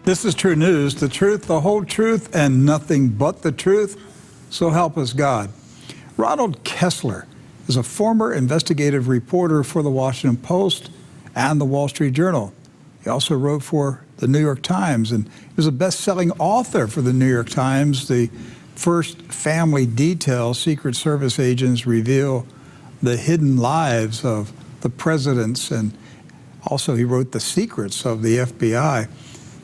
This is True News, the truth, the whole truth, and nothing but the truth. So help us God. Ronald Kessler is a former investigative reporter for the Washington Post and the Wall Street Journal. He also wrote for the New York Times, and he was a best-selling author for the New York Times. The first family detail, Secret Service agents reveal the hidden lives of the presidents, and also he wrote The Secrets of the FBI.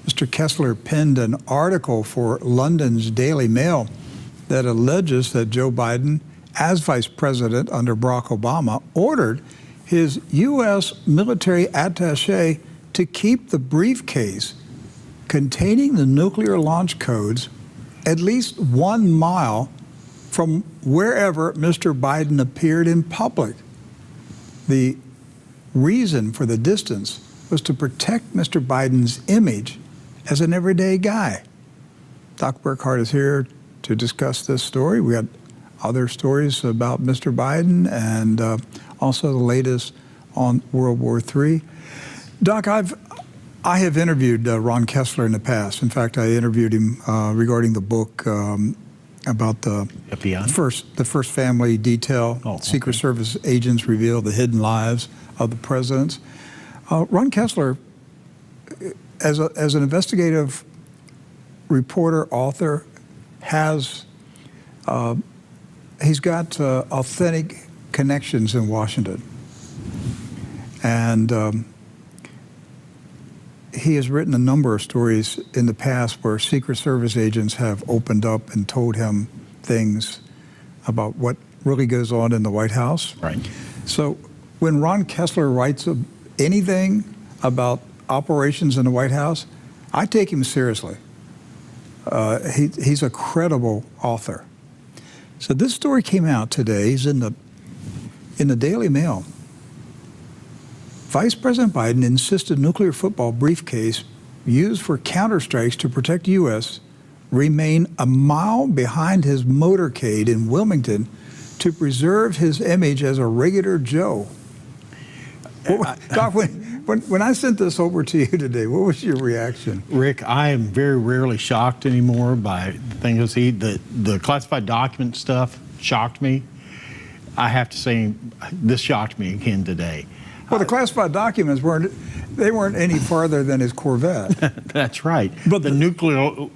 Mr. Kessler penned an article for London's Daily Mail that alleges that Joe Biden, as vice president under Barack Obama, ordered his U.S. military attaché to keep the briefcase containing the nuclear launch codes at least 1 mile from wherever Mr. Biden appeared in public. The reason for the distance was to protect Mr. Biden's image as an everyday guy. Doc Burkhart is here to discuss this story. We got other stories about Mr. Biden and also the latest on World War III. Doc, I have interviewed Ron Kessler in the past. In fact, I interviewed him regarding the book about the first family detail. Secret Service agents reveal the hidden lives of the presidents. Ron Kessler, as an investigative reporter, author, he's got authentic connections in Washington. And he has written a number of stories in the past where Secret Service agents have opened up and told him things about what really goes on in the White House. Right. So when Ron Kessler writes anything about operations in the White House, I take him seriously. He's a credible author. So this story came out today. He's in the Daily Mail. Vice President Biden insisted nuclear football briefcase used for counterstrikes to protect U.S. remain 1 mile behind his motorcade in Wilmington to preserve his image as a regular Joe. Doc, when I sent this over to you today, what was your reaction? Rick, I am very rarely shocked anymore by things. The classified document stuff shocked me. I have to say, this shocked me again today. Well, the classified documents weren't any farther than his Corvette. That's right. But the nuclear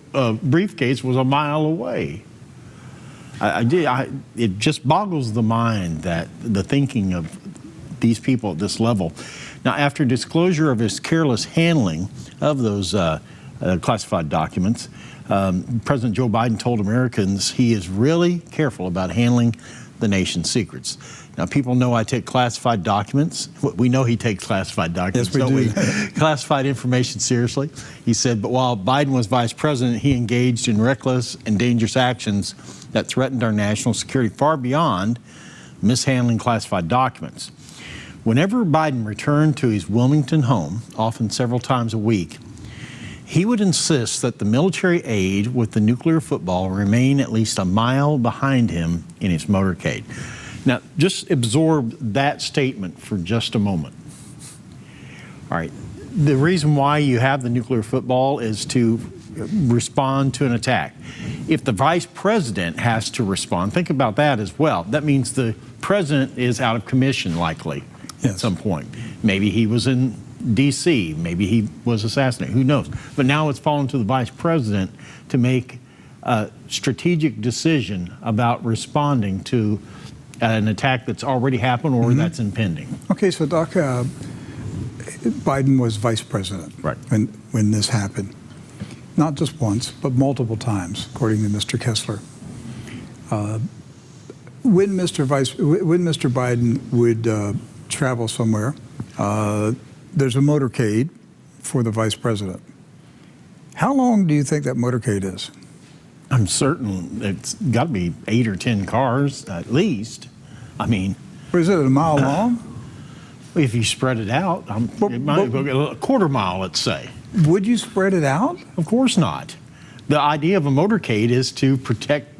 briefcase was 1 mile away. It just boggles the mind that the thinking of these people at this level. Now, after disclosure of his careless handling of those classified documents, President Joe Biden told Americans he is really careful about handling the nation's secrets. Now, people know I take classified documents. We know he takes classified documents. Yes, we do. Classified information seriously. He said, but while Biden was vice president, he engaged in reckless and dangerous actions that threatened our national security far beyond mishandling classified documents. Whenever Biden returned to his Wilmington home, often several times a week, he would insist that the military aide with the nuclear football remain at least 1 mile behind him in his motorcade. Now, just absorb that statement for just a moment. All right, the reason why you have the nuclear football is to respond to an attack. If the vice president has to respond, think about that as well. That means the president is out of commission, likely, at some point. Maybe he was in D.C., maybe he was assassinated, who knows? But now it's fallen to the vice president to make a strategic decision about responding to an attack that's already happened or that's impending. Okay, so Doc, Biden was vice president when this happened. Not just once, but multiple times, according to Mr. Kessler. When Mr. Biden would travel somewhere, there's a motorcade for the vice president. How long do you think that motorcade is? I'm certain it's got to be 8 or 10 cars at least. I mean, is it 1 mile long? If you spread it out, it might be a 1/4 mile, let's say. Would you spread it out? Of course not. The idea of a motorcade is to protect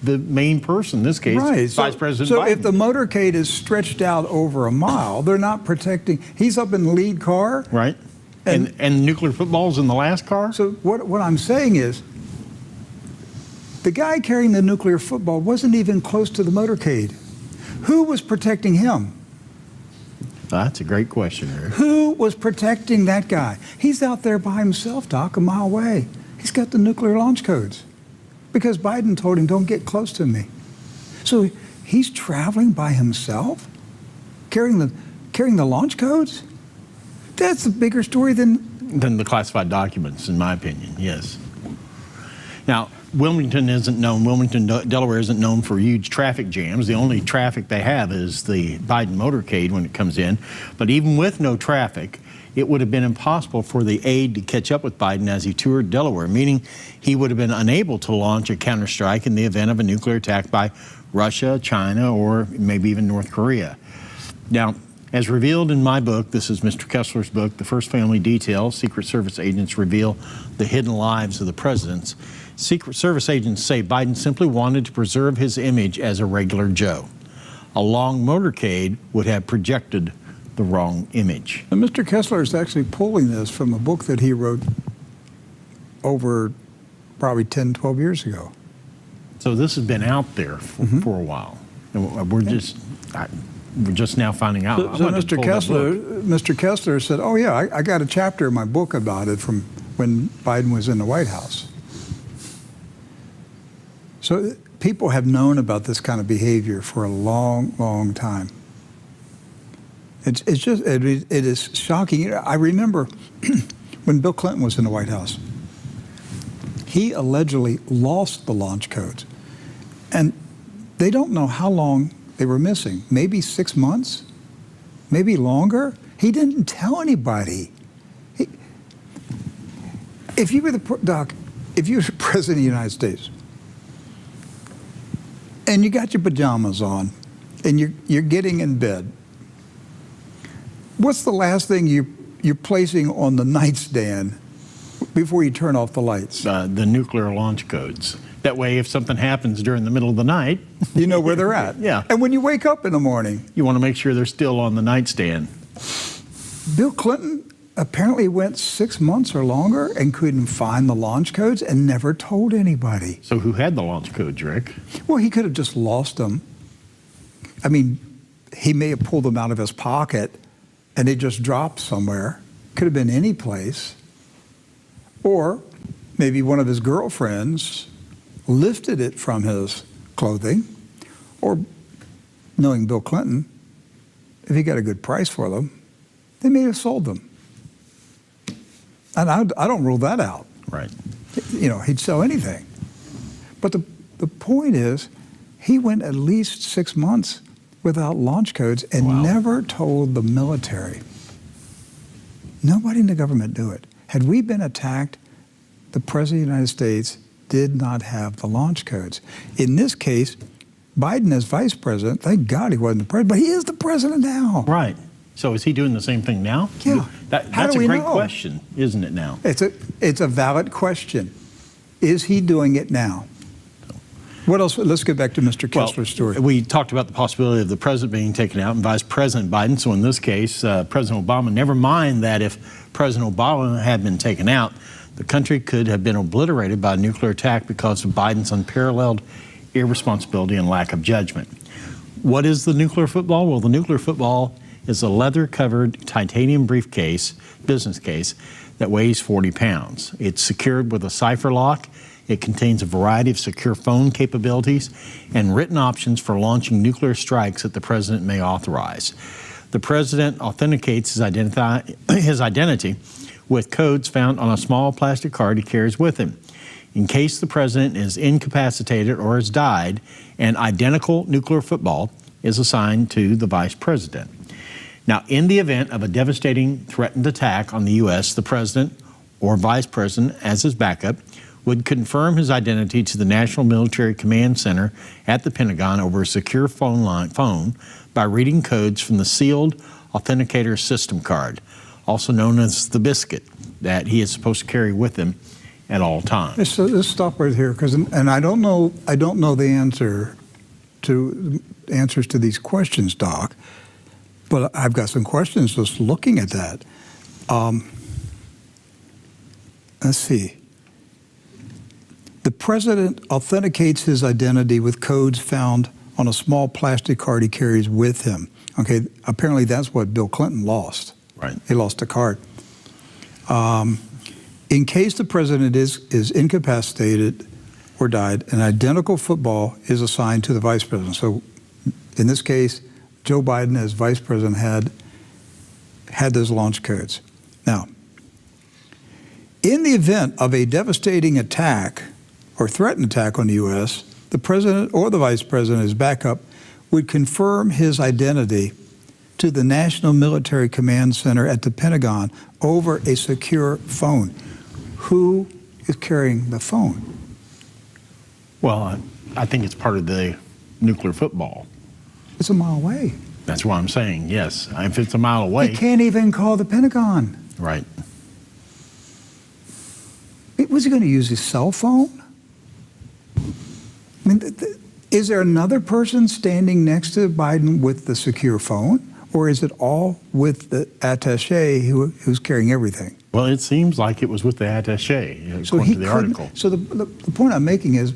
the main person, in this case, Vice President Biden. So if the motorcade is stretched out over 1 mile, they're not protecting. He's up in the lead car. Right. And nuclear footballs in the last car? So what I'm saying is, the guy carrying the nuclear football wasn't even close to the motorcade. Who was protecting him? That's a great question, Rick. Who was protecting that guy? He's out there by himself, Doc, a mile away. He's got the nuclear launch codes because Biden told him, don't get close to me. So he's traveling by himself, carrying the launch codes? That's a bigger story than the classified documents, in my opinion, yes. Now, Wilmington isn't known, Delaware isn't known for huge traffic jams. The only traffic they have is the Biden motorcade when it comes in. But even with no traffic, it would have been impossible for the aide to catch up with Biden as he toured Delaware, meaning he would have been unable to launch a counterstrike in the event of a nuclear attack by Russia, China, or maybe even North Korea. Now, as revealed in my book, this is Mr. Kessler's book, The First Family Detail, Secret Service Agents Reveal the Hidden Lives of the Presidents. Secret Service agents say Biden simply wanted to preserve his image as a regular Joe. A long motorcade would have projected the wrong image. And Mr. Kessler is actually pulling this from a book that he wrote over probably 10, 12 years ago. So this has been out there for a while. And we're just now finding out. So Mr. Kessler said, oh yeah, I got a chapter in my book about it from when Biden was in the White House. So people have known about this kind of behavior for a long, long time. It is shocking. I remember when Bill Clinton was in the White House, he allegedly lost the launch codes. And they don't know how long they were missing. Maybe 6 months, maybe longer. He didn't tell anybody. If you were the president of the United States, and you got your pajamas on, and you're getting in bed, what's the last thing you're placing on the nightstand before you turn off the lights? The nuclear launch codes. That way, if something happens during the middle of the night, you know where they're at. Yeah. And when you wake up in the morning, you want to make sure they're still on the nightstand. Bill Clinton apparently went 6 months or longer and couldn't find the launch codes and never told anybody. So who had the launch codes, Rick? Well, he could have just lost them. I mean, he may have pulled them out of his pocket and they just dropped somewhere. Could have been any place. Or maybe one of his girlfriends lifted it from his clothing. Or, knowing Bill Clinton, if he got a good price for them, they may have sold them. And I don't rule that out. Right. You know, he'd sell anything. But the point is, he went at least 6 months without launch codes and never told the military. Nobody in the government knew it. Had we been attacked, the President of the United States did not have the launch codes. In this case, Biden as vice president, thank God he wasn't the president, but he is the president now. Right. So is he doing the same thing now? Yeah. That's a great question, isn't it now? It's a valid question. Is he doing it now? What else? Let's get back to Mr. Kessler's story. We talked about the possibility of the president being taken out and Vice President Biden. So in this case, President Obama, never mind that if President Obama had been taken out, the country could have been obliterated by a nuclear attack because of Biden's unparalleled irresponsibility and lack of judgment. What is the nuclear football? Well, the nuclear football is a leather-covered titanium briefcase, business case, that weighs 40 pounds. It's secured with a cipher lock. It contains a variety of secure phone capabilities and written options for launching nuclear strikes that the president may authorize. The president authenticates his identity with codes found on a small plastic card he carries with him. In case the president is incapacitated or has died, an identical nuclear football is assigned to the vice president. Now, in the event of a devastating threatened attack on the U.S., the president or vice president, as his backup, would confirm his identity to the National Military Command Center at the Pentagon over a secure phone by reading codes from the sealed authenticator system card, also known as the biscuit, that he is supposed to carry with him at all times. So let's stop right here, and I don't know the answers to these questions, Doc. But I've got some questions just looking at that. let's see. The president authenticates his identity with codes found on a small plastic card he carries with him. Okay, apparently that's what Bill Clinton lost. Right. He lost a card. In case the president is incapacitated or died, an identical football is assigned to the vice president. So in this case, Joe Biden as vice president had those launch codes. Now, in the event of a devastating attack or threatened attack on the U.S., the president or the vice president as backup would confirm his identity to the National Military Command Center at the Pentagon over a secure phone. Who is carrying the phone? Well, I think it's part of the nuclear football. It's a mile away. That's what I'm saying, yes. If it's a mile away. He can't even call the Pentagon. Right. Was he going to use his cell phone? I mean, is there another person standing next to Biden with the secure phone? Or is it all with the attaché who's carrying everything? Well, it seems like it was with the attaché, according to the article. So the point I'm making is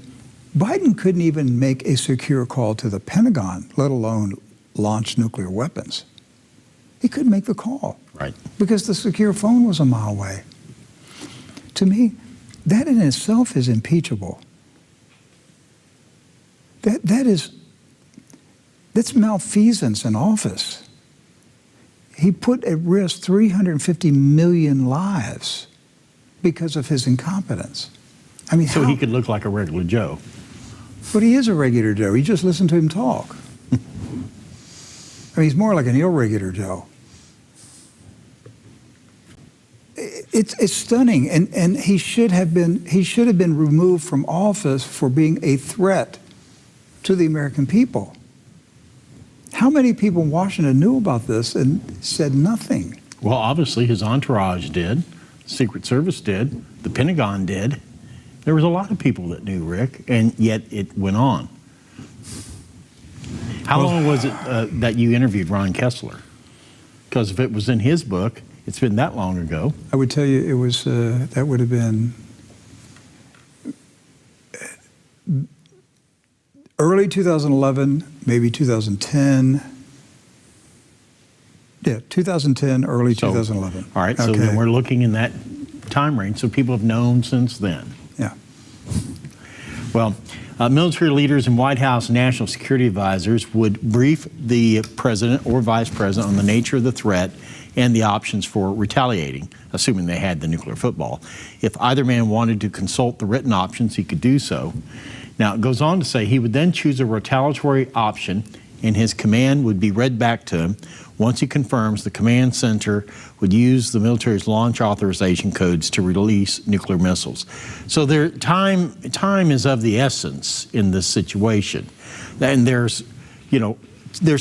Biden couldn't even make a secure call to the Pentagon, let alone launch nuclear weapons. He couldn't make the call. Right. Because the secure phone was a mile away. To me, that in itself is impeachable. That's malfeasance in office. He put at risk 350 million lives because of his incompetence. I mean, so he could look like a regular Joe. But he is a regular Joe. You just listen to him talk. I mean, he's more like an irregular Joe. It's stunning, and he should have been removed from office for being a threat to the American people. How many people in Washington knew about this and said nothing? Well, obviously his entourage did, Secret Service did, the Pentagon did. There was a lot of people that knew, Rick, and yet it went on. How long was it that you interviewed Ron Kessler? Because if it was in his book, it's been that long ago. I would tell you it was, that would have been early 2011, maybe 2010. Yeah, 2010, early 2011. All right, so then we're looking in that time range, so people have known since then. Yeah. Well, military leaders and White House national security advisors would brief the president or vice president on the nature of the threat and the options for retaliating, assuming they had the nuclear football. If either man wanted to consult the written options, he could do so. Now, it goes on to say he would then choose a retaliatory option, and his command would be read back to him. Once he confirms, the command center would use the military's launch authorization codes to release nuclear missiles. So time is of the essence in this situation. And there's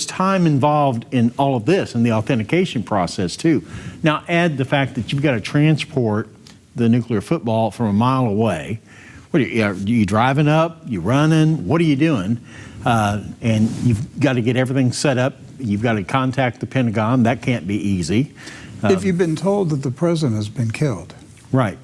time involved in all of this, in the authentication process too. Now add the fact that you've got to transport the nuclear football from a mile away. What are you driving up? You running? What are you doing? And you've got to get everything set up. You've got to contact the Pentagon. That can't be easy. If you've been told that the president has been killed. Right.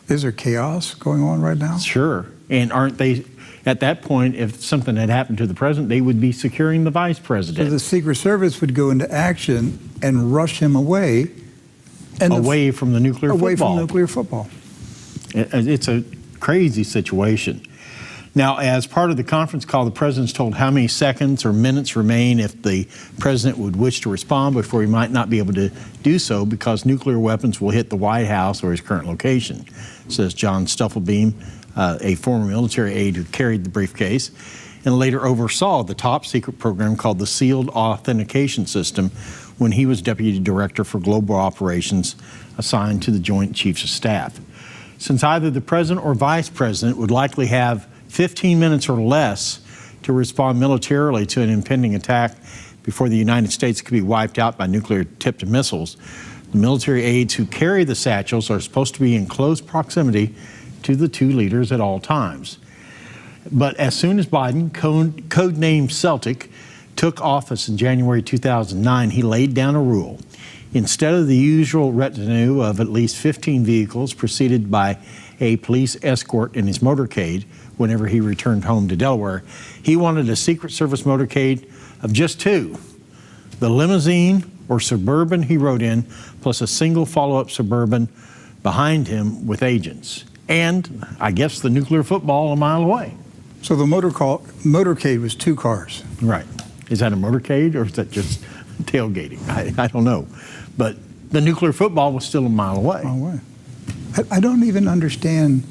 Is there chaos going on right now? Sure. And aren't they, at that point, if something had happened to the president, they would be securing the vice president. So the Secret Service would go into action and rush him away. And away from the nuclear football. Away from nuclear football. It's a crazy situation. Now, as part of the conference call, the president's told how many seconds or minutes remain if the president would wish to respond before he might not be able to do so because nuclear weapons will hit the White House or his current location, says John Stuffelbeam, a former military aide who carried the briefcase and later oversaw the top secret program called the Sealed Authentication System when he was Deputy Director for Global Operations assigned to the Joint Chiefs of Staff. Since either the president or vice president would likely have 15 minutes or less to respond militarily to an impending attack before the United States could be wiped out by nuclear-tipped missiles, the military aides who carry the satchels are supposed to be in close proximity to the two leaders at all times. But as soon as Biden, codenamed Celtic, took office in January 2009, he laid down a rule. Instead of the usual retinue of at least 15 vehicles preceded by a police escort in his motorcade whenever he returned home to Delaware, he wanted a Secret Service motorcade of just 2. The limousine or Suburban he rode in, plus a single follow-up Suburban behind him with agents. And I guess the nuclear football a mile away. So the motorcade was 2 cars. Right. Is that a motorcade or is that just tailgating? I don't know. But the nuclear football was still a mile away. Mile away. I don't even understand.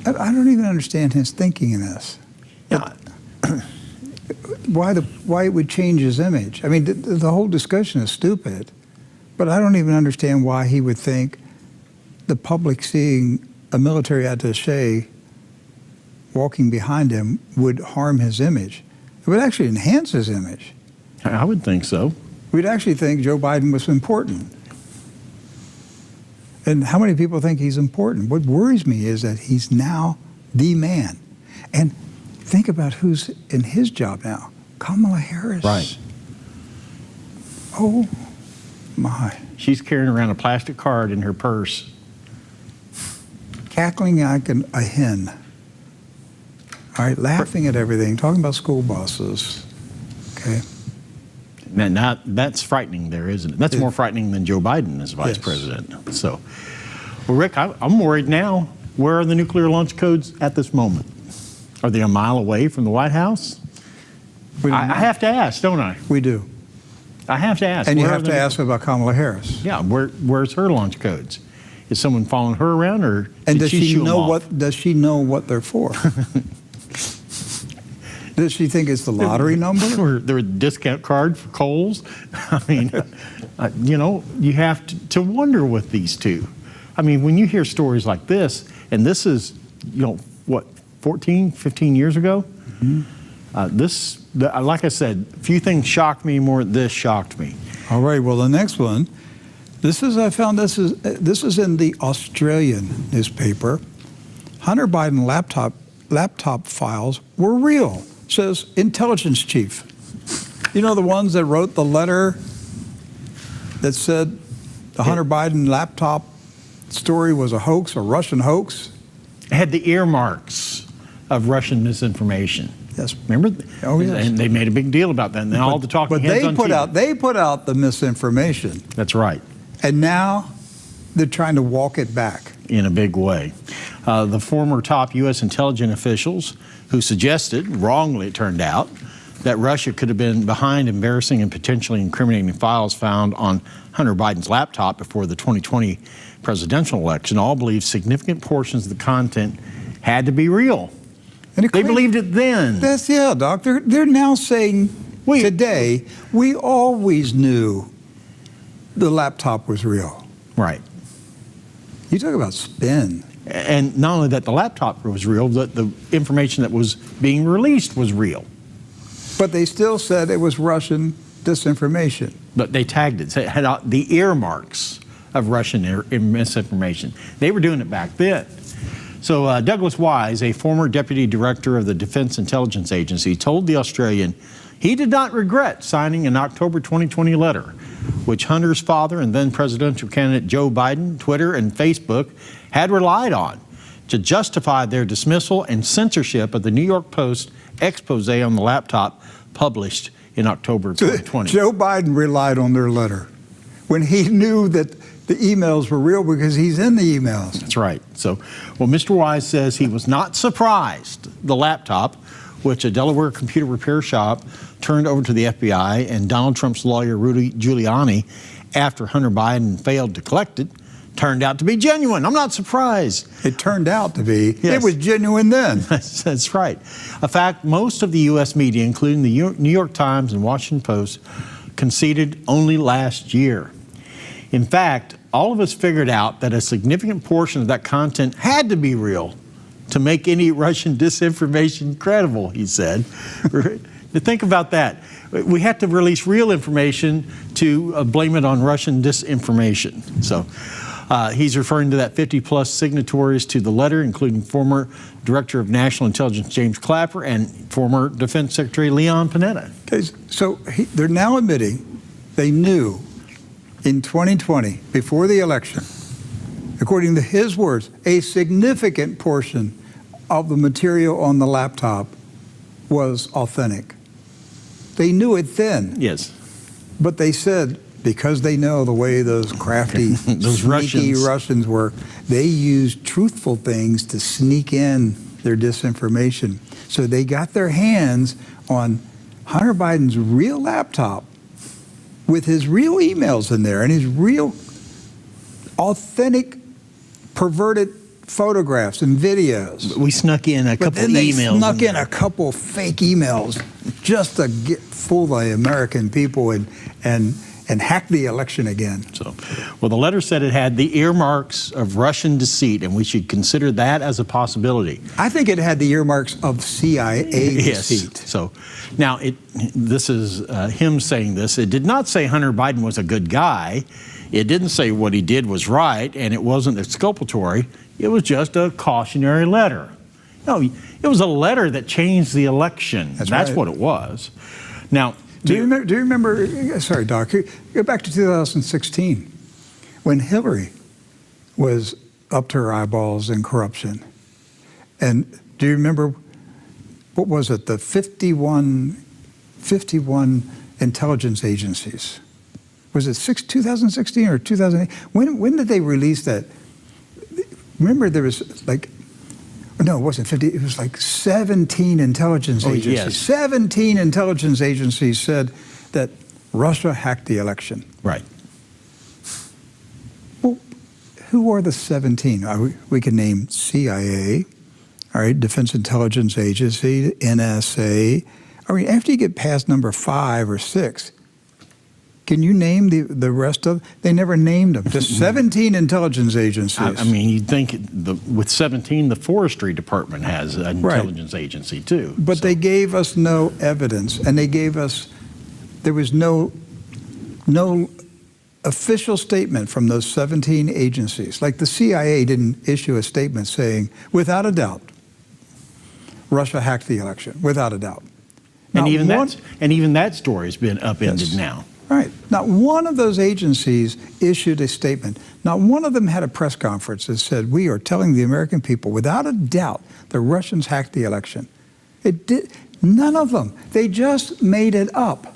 I don't even understand his thinking in this. Yeah. Why it would change his image? I mean, the whole discussion is stupid. But I don't even understand why he would think the public seeing a military attaché walking behind him would harm his image. It would actually enhance his image. I would think so. We'd actually think Joe Biden was important. And how many people think he's important? What worries me is that he's now the man. And think about who's in his job now. Kamala Harris. Right. Oh, my. She's carrying around a plastic card in her purse. Cackling like a hen. All right, laughing at everything, talking about school buses. Okay. Now, that's frightening there, isn't it? That's more frightening than Joe Biden as vice Yes. president. So, well, Rick, I'm worried now. Where are the nuclear launch codes at this moment? Are they a mile away from the White House? I have to ask, don't I? We do. I have to ask. And you where have are to the- ask about Kamala Harris. Yeah, where's her launch codes? Is someone following her around, or And did does she shoo 'em know off? does she know what they're for? Does she think it's the lottery number? Or they're a discount card for Kohl's? I mean, you have to wonder with these two. I mean, when you hear stories like this, and this is, 14, 15 years ago? Mm-hmm. Like I said, few things shocked me more than this shocked me. All right, well, the next one, this is in the Australian newspaper. Hunter Biden laptop files were real, says intelligence chief. You know, the ones that wrote the letter that said the Hunter Biden laptop story was a hoax, a Russian hoax? It had the earmarks of Russian misinformation. Yes. Remember? Oh, yes. And they made a big deal about that. And then all the talking heads on TV. They put out the misinformation. That's right. And now they're trying to walk it back. In a big way. The former top U.S. intelligence officials who suggested, wrongly it turned out, that Russia could have been behind embarrassing and potentially incriminating files found on Hunter Biden's laptop before the 2020 presidential election all believed significant portions of the content had to be real. And They believed it then. Doc. They're now saying today, we always knew the laptop was real. Right. You talk about spin. And not only that the laptop was real, but the information that was being released was real. But they still said it was Russian disinformation. But they tagged it, it had the earmarks of Russian misinformation. They were doing it back then. So Douglas Wise, a former deputy director of the Defense Intelligence Agency, told the Australian he did not regret signing an October 2020 letter, which Hunter's father and then presidential candidate Joe Biden, Twitter, and Facebook had relied on to justify their dismissal and censorship of the New York Post expose on the laptop published in October 2020. Joe Biden relied on their letter when he knew that the emails were real because he's in the emails. That's right. So, well, Mr. Wise says he was not surprised the laptop, which a Delaware computer repair shop turned over to the FBI and Donald Trump's lawyer, Rudy Giuliani, after Hunter Biden failed to collect it, turned out to be genuine. I'm not surprised. It turned out to be. Yes. It was genuine then. That's right. In fact, most of the U.S. media, including the New York Times and Washington Post, conceded only last year. In fact, all of us figured out that a significant portion of that content had to be real to make any Russian disinformation credible, he said. To think about that. We had to release real information to blame it on Russian disinformation. So he's referring to that 50-plus signatories to the letter, including former Director of National Intelligence James Clapper and former Defense Secretary Leon Panetta. Okay, so they're now admitting they knew in 2020, before the election, according to his words, a significant portion of the material on the laptop was authentic. They knew it then. Yes. But they said, because they know the way those crafty, Those sneaky Russians. Russians work, they used truthful things to sneak in their disinformation. So they got their hands on Hunter Biden's real laptop with his real emails in there and his real authentic perverted photographs and videos. We snuck in a But couple then they emails. snuck in a couple fake emails just to fool the American people and hack the election again. So, well, the letter said it had the earmarks of Russian deceit, and we should consider that as a possibility. I think it had the earmarks of CIA deceit. So, now this is him saying this. It did not say Hunter Biden was a good guy. It didn't say what he did was right, and it wasn't exculpatory. It was just a cautionary letter. No, it was a letter that changed the election. That's right. what it was. Now, Do you remember, sorry, Doc, go back to 2016 when Hillary was up to her eyeballs in corruption. And do you remember, what was it, the 51 intelligence agencies? Was it 2016 or 2008? When did they release that? Remember there was like, no, it wasn't 50, it was like 17 intelligence agencies. Yes. 17 intelligence agencies said that Russia hacked the election. right. Well, who are the 17? We can name CIA, all right, Defense Intelligence Agency, NSA. I mean, after you get past number 5 or 6, can you name the rest of? They never named them. Just 17 intelligence agencies. I mean, you'd think with 17, the Forestry Department has an intelligence agency too. But they gave us no evidence, and they gave us, there was no official statement from those 17 agencies. Like the CIA didn't issue a statement saying, without a doubt, Russia hacked the election, without a doubt. And even that story has been upended now. Right. Not one of those agencies issued a statement. Not one of them had a press conference that said, we are telling the American people, without a doubt, the Russians hacked the election. It did. None of them. They just made it up.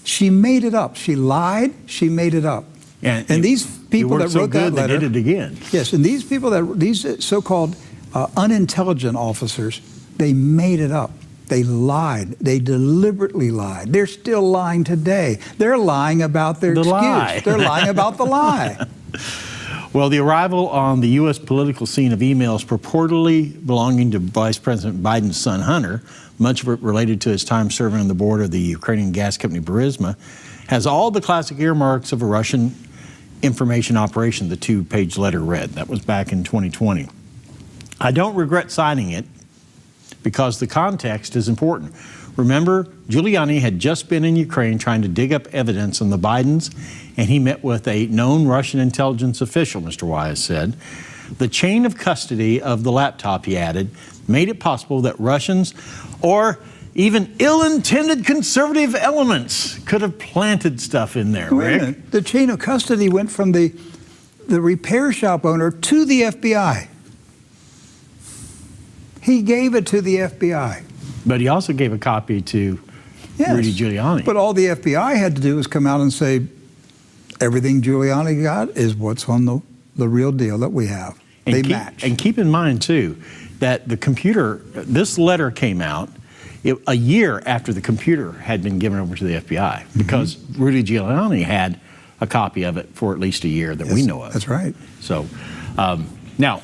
She made it up. She lied. She made it up. And these people that wrote that letter, they did it again. Yes, and these people these so-called unintelligent officers, they made it up. They lied. They deliberately lied. They're still lying today. They're lying about their excuse. Lie. They're lying about the lie. Well, the arrival on the U.S. political scene of emails purportedly belonging to Vice President Biden's son, Hunter, much of it related to his time serving on the board of the Ukrainian gas company Burisma, has all the classic earmarks of a Russian information operation, the 2-page letter read. That was back in 2020. I don't regret signing it because the context is important. Remember, Giuliani had just been in Ukraine trying to dig up evidence on the Bidens, and he met with a known Russian intelligence official, Mr. Wiles said. The chain of custody of the laptop, he added, made it possible that Russians or even ill-intended conservative elements could have planted stuff in there, Wait a Rick. minute. The chain of custody went from the repair shop owner to the FBI. He gave it to the FBI. But he also gave a copy to Rudy Giuliani. But all the FBI had to do was come out and say, everything Giuliani got is what's on the real deal that we have. They match. And keep in mind, too, that the computer, this letter came out a year after the computer had been given over to the FBI because Rudy Giuliani had a copy of it for at least a year that we know of. That's right. So now,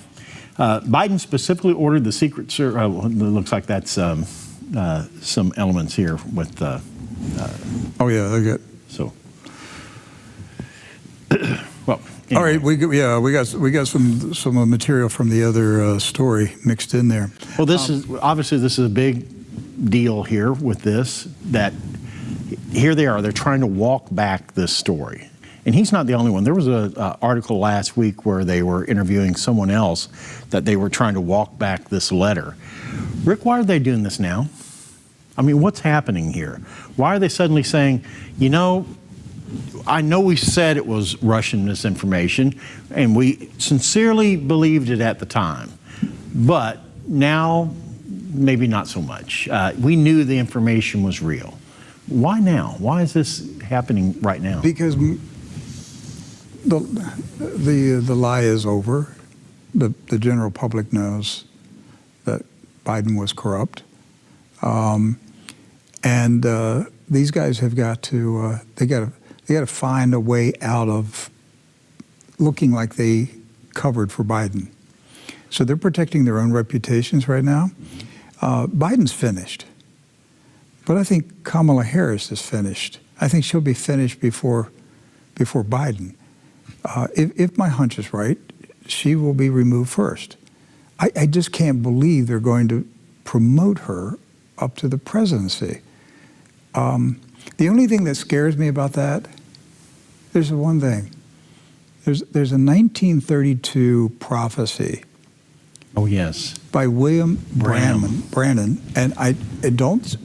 Biden specifically ordered the Secret Service, it looks like that's some elements here with. Oh, yeah, they're good. So, well. Anyway. All right, we got some material from the other story mixed in there. Well, this is a big deal here with this, that here they are, they're trying to walk back this story. And he's not the only one. There was an article last week where they were interviewing someone else that they were trying to walk back this letter. Rick, why are they doing this now? I mean, what's happening here? Why are they suddenly saying, you know, I know we said it was Russian misinformation, and we sincerely believed it at the time. But now, maybe not so much. We knew the information was real. Why now? Why is this happening right now? Because the lie is over. The general public knows that Biden was corrupt, and these guys have got to they got to find a way out of looking like they covered for Biden. So they're protecting their own reputations right now. Biden's finished, but I think Kamala Harris is finished. I think she'll be finished before Biden. If my hunch is right, she will be removed first. I just can't believe they're going to promote her up to the presidency. The only thing that scares me about that, there's one thing. There's a 1932 prophecy. Oh, yes. By William Brannan, and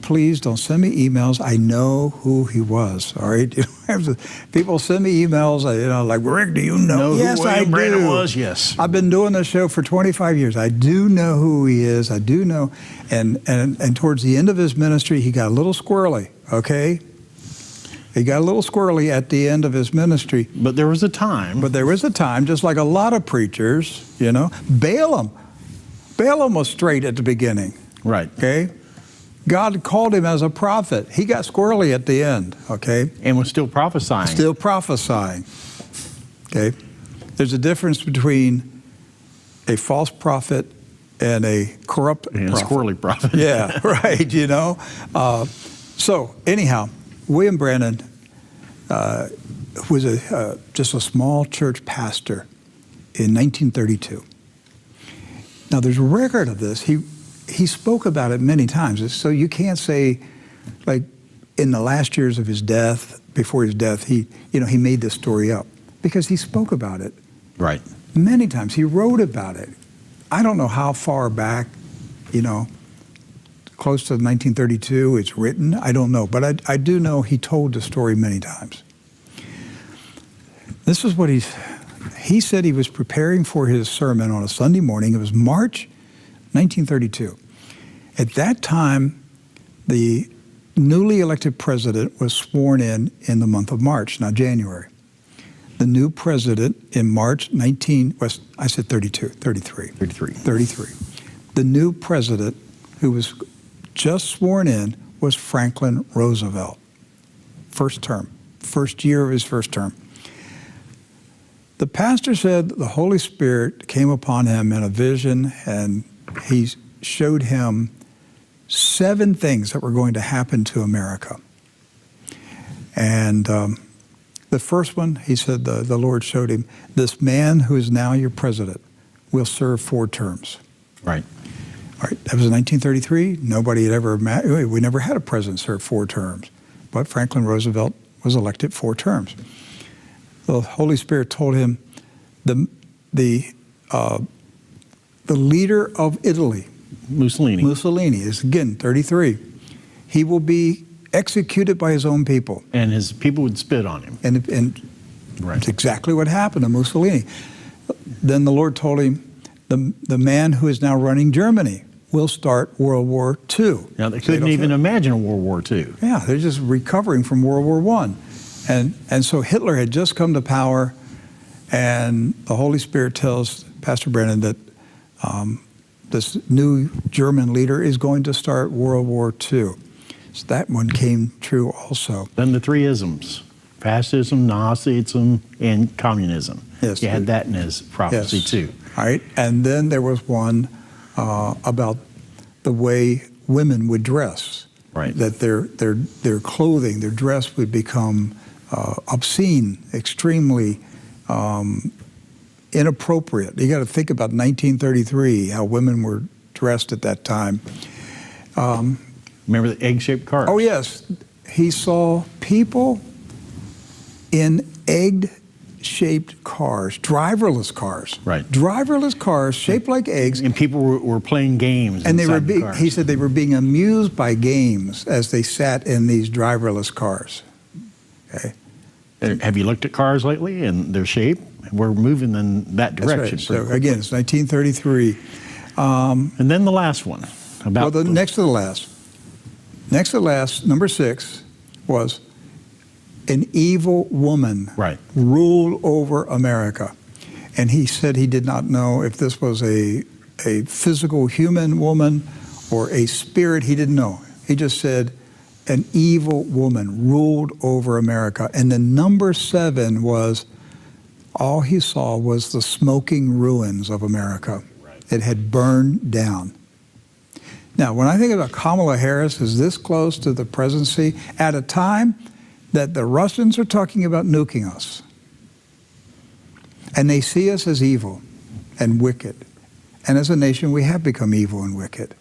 please don't send me emails. I know who he was. All right, you don't have to, people send me emails. Like, Rick, do you know? Yes, who William I Brannan do. was? Yes. I've been doing this show for 25 years. I do know who he is. I do know, and towards the end of his ministry, he got a little squirrely. Okay. He got a little squirrely at the end of his ministry. But there was a time. But there was a time, just like a lot of preachers, Balaam was straight at the beginning. Right. Okay? God called him as a prophet. He got squirrely at the end. Okay? And was still prophesying. Still prophesying. Okay? There's a difference between a false prophet and a corrupt prophet. A squirrely prophet. Yeah, right, So, anyhow, William Brannan was just a small church pastor in 1932. Now, there's a record of this. He spoke about it many times. So you can't say, like, in the last years of his death, before his death, he made this story up, because he spoke about it. Right. Many times. He wrote about it. I don't know how far back, close to 1932 it's written. I don't know. But I do know he told the story many times. This is what he said. He was preparing for his sermon on a Sunday morning. It was March 1932. At that time, the newly elected president was sworn in the month of March, not January. The new president in March 33. The new president, who was just sworn in, was Franklin Roosevelt. First term, first year of his first term. The pastor said the Holy Spirit came upon him in a vision, and he showed him 7 things that were going to happen to America. And the first one, he said, the Lord showed him, this man who is now your president will serve 4 terms. Right. All right, that was in 1933. Nobody had ever imagined, we never had a president serve 4 terms. But Franklin Roosevelt was elected 4 terms. The Holy Spirit told him the leader of Italy, Mussolini is again 33. He will be executed by his own people. And his people would spit on him. And right. That's exactly what happened to Mussolini. Then the Lord told him, the man who is now running Germany will start World War II. Now, they couldn't even imagine a World War II. Yeah, they're just recovering from World War I. And so Hitler had just come to power, and the Holy Spirit tells Pastor Brennan that this new German leader is going to start World War II. So that one came true also. Then the 3 isms: fascism, Nazism, and communism. Yes. He had that in his prophecy too. All right, and then there was one about the way women would dress. Right. That their clothing, their dress would become obscene, extremely inappropriate. You got to think about 1933, how women were dressed at that time. Remember the egg-shaped cars? Oh yes, he saw people in egg-shaped cars, driverless cars. Right. Driverless cars shaped like eggs. And people were playing games. And they were cars. he said they were being amused by games as they sat in these driverless cars. Okay. Have you looked at cars lately and their shape? We're moving in that direction. That's right. So again, it's 1933. And then the last one. Well, next to the last. Next to the last, number 6, was an evil woman ruled over America. And he said he did not know if this was a physical human woman or a spirit. He didn't know. He just said an evil woman ruled over America. And then number 7 was, all he saw was the smoking ruins of America. It had burned down. Now, when I think about Kamala Harris is this close to the presidency at a time that the Russians are talking about nuking us, and they see us as evil and wicked, and as a nation we have become evil and wicked.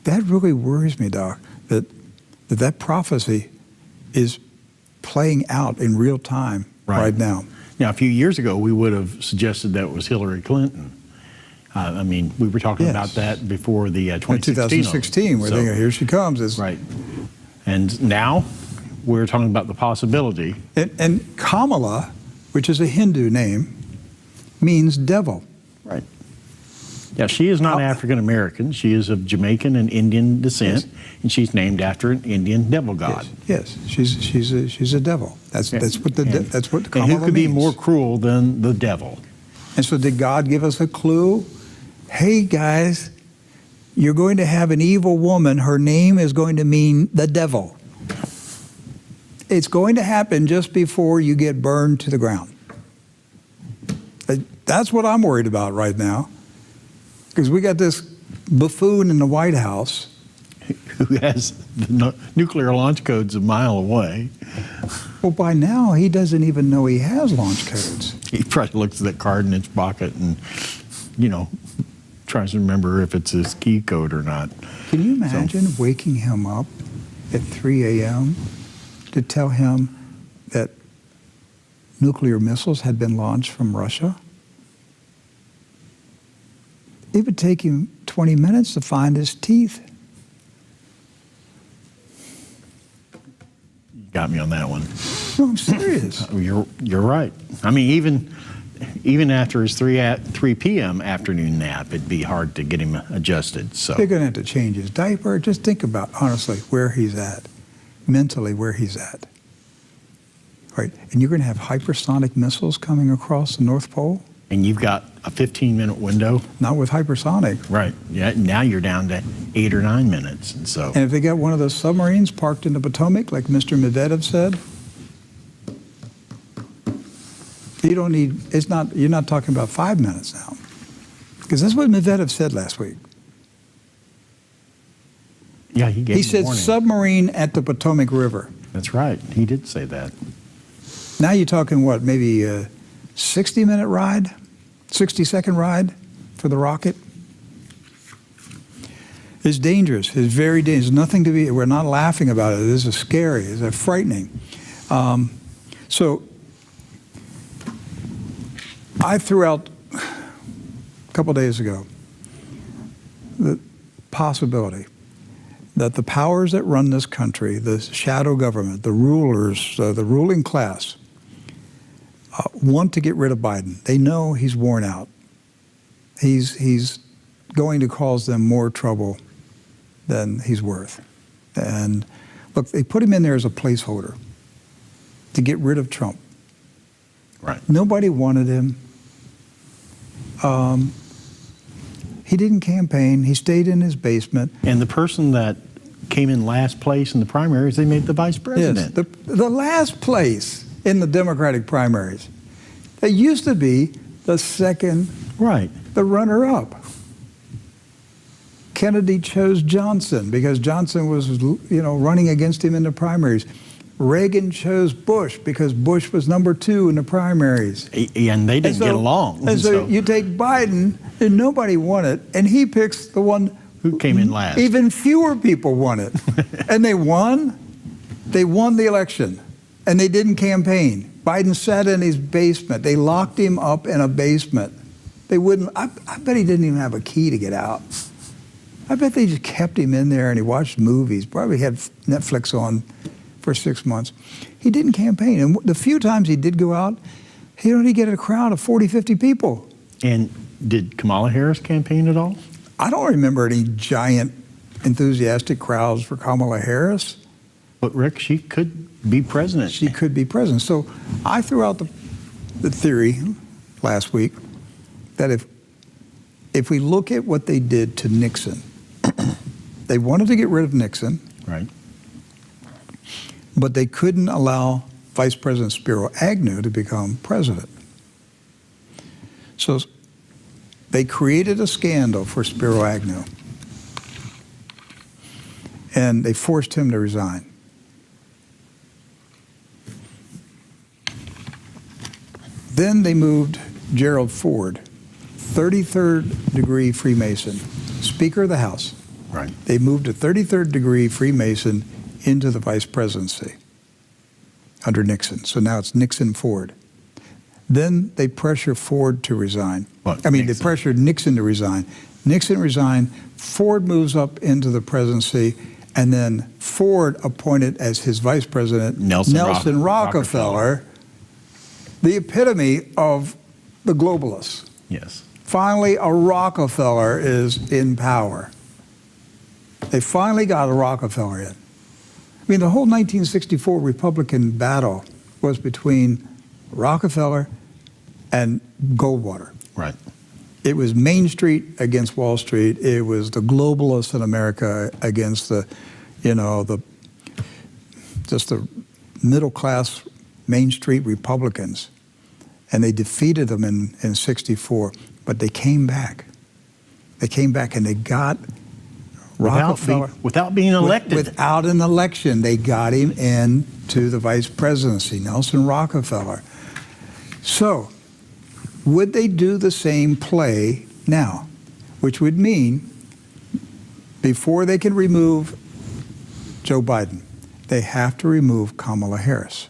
That really worries me, Doc, that prophecy is playing out in real time right now. Now, a few years ago, we would have suggested that it was Hillary Clinton. I mean, we were talking about that before the 2016. We're thinking, here she comes. Right. And now we're talking about the possibility. And Kamala, which is a Hindu name, means devil. Right. Yeah, she is not African American. She is of Jamaican and Indian descent, and she's named after an Indian devil god. Yes, she's a devil. That's what Kamala and who could be means. more cruel than the devil? And so did God give us a clue? Hey guys, you're going to have an evil woman. Her name is going to mean the devil. It's going to happen just before you get burned to the ground. That's what I'm worried about right now. Because we got this buffoon in the White House who has the nuclear launch codes a mile away. Well, by now, he doesn't even know he has launch codes. He probably looks at that card in his pocket and, tries to remember if it's his key code or not. Can you imagine waking him up at 3 a.m. to tell him that nuclear missiles had been launched from Russia? It would take him 20 minutes to find his teeth. You got me on that one. No, I'm serious. You're right. I mean, even after his 3 p.m. afternoon nap, it'd be hard to get him adjusted. So they're going to have to change his diaper. Just think about, honestly, where he's at, mentally where he's at. Right? And you're going to have hypersonic missiles coming across the North Pole? And you've got a 15-minute window. Not with hypersonic. Right. Yeah. Now you're down to 8 or 9 minutes, and so. And if they got one of those submarines parked in the Potomac, like Mr. Medvedev said, you don't need. It's not. You're not talking about 5 minutes now, because that's what Medvedev said last week. Yeah, he said warning. Submarine at the Potomac River. That's right. He did say that. Now you're talking what? Maybe a 60-minute ride, 60-second ride for the rocket. It's dangerous. It's very dangerous. Nothing to be. We're not laughing about it. This is scary. It's frightening. So I threw out a couple days ago the possibility that the powers that run this country, the shadow government, the rulers, the ruling class, want to get rid of Biden. They know he's worn out. He's going to cause them more trouble than he's worth. And look, they put him in there as a placeholder to get rid of Trump. Right. Nobody wanted him. He didn't campaign. He stayed in his basement. And the person that came in last place in the primaries, they made the vice president. Yes, the last place in the Democratic primaries. They used to be the second, the runner-up. Kennedy chose Johnson because Johnson was, running against him in the primaries. Reagan chose Bush because Bush was number 2 in the primaries. And they didn't get along. And so you take Biden, and nobody won it, and he picks the one who came in last. Even fewer people won it. And they won. They won the election, and they didn't campaign. Biden sat in his basement. They locked him up in a basement. They wouldn't. I bet he didn't even have a key to get out. I bet they just kept him in there, and he watched movies. Probably had Netflix on for 6 months. He didn't campaign. And the few times he did go out, he only get a crowd of 40, 50 people. And did Kamala Harris campaign at all? I don't remember any giant enthusiastic crowds for Kamala Harris. But Rick, she could be president. She could be president. So I threw out the theory last week that if we look at what they did to Nixon, they wanted to get rid of Nixon. Right. But they couldn't allow Vice President Spiro Agnew to become president. So they created a scandal for Spiro Agnew. And they forced him to resign. Then they moved Gerald Ford, 33rd degree Freemason, Speaker of the House. Right. They moved a 33rd degree Freemason into the vice presidency under Nixon. So now it's Nixon-Ford. Then they pressure Ford to resign. They pressured Nixon to resign. Nixon resigned, Ford moves up into the presidency, and then Ford appointed as his vice president Nelson Rockefeller, the epitome of the globalists. Yes. Finally, a Rockefeller is in power. They finally got a Rockefeller in. I mean, the whole 1964 Republican battle was between Rockefeller and Goldwater. Right. It was Main Street against Wall Street. It was the globalists in America against the middle class Main Street Republicans. And they defeated them in 64. But they came back. They came back and they got Rockefeller. Without being elected. Without an election, they got him into the vice presidency, Nelson Rockefeller. So, would they do the same play now? Which would mean, before they can remove Joe Biden, they have to remove Kamala Harris.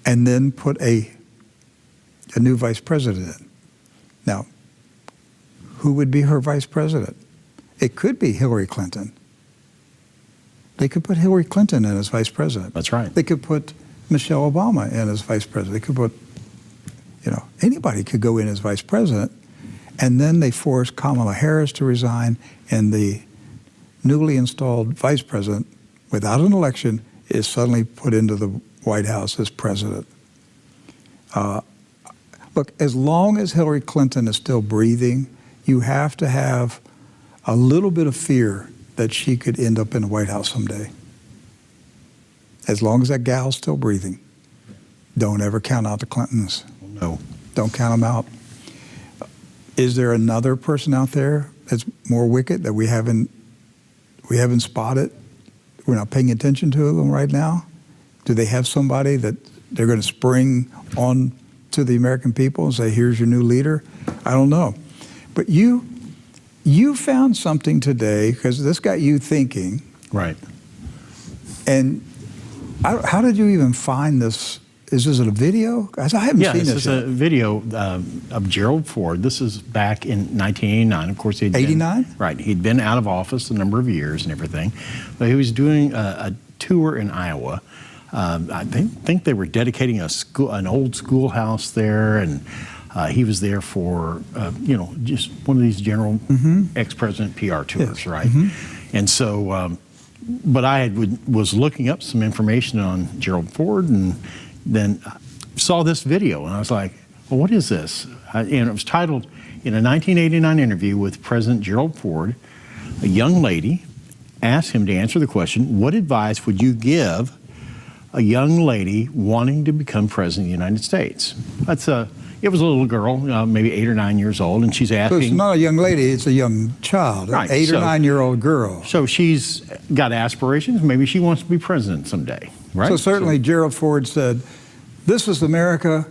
And then put a new vice president in. Now, who would be her vice president? It could be Hillary Clinton. They could put Hillary Clinton in as vice president. That's right. They could put Michelle Obama in as vice president. They could put, anybody could go in as vice president. And then they force Kamala Harris to resign, and the newly installed vice president, without an election, is suddenly put into the White House as president. Look, as long as Hillary Clinton is still breathing, you have to have a little bit of fear that she could end up in the White House someday. As long as that gal's still breathing, don't ever count out the Clintons. No. Don't count them out. Is there another person out there that's more wicked that we haven't spotted? We're not paying attention to them right now? Do they have somebody that they're going to spring on to the American people and say, here's your new leader? I don't know. But you found something today, because this got you thinking. Right. And how did you even find this? Is this a video? I haven't seen this. This is a video of Gerald Ford. This is back in 1989. Of course, 89? Right. He'd been out of office a number of years and everything. But he was doing a tour in Iowa. I think they were dedicating an old schoolhouse there, and he was there for, just one of these general ex-president PR tours, yes. right? And so, but I was looking up some information on Gerald Ford, and then saw this video, and I was like, well, what is this? And it was titled, in a 1989 interview with President Gerald Ford, a young lady asked him to answer the question, what advice would you give a young lady wanting to become president of the United States? It was a little girl, maybe 8 or 9 years old, and she's asking. So it's not a young lady, it's a young child, right, an 8 or 9-year-old girl. So she's got aspirations. Maybe she wants to be president someday, right? So certainly Gerald Ford said, this is America.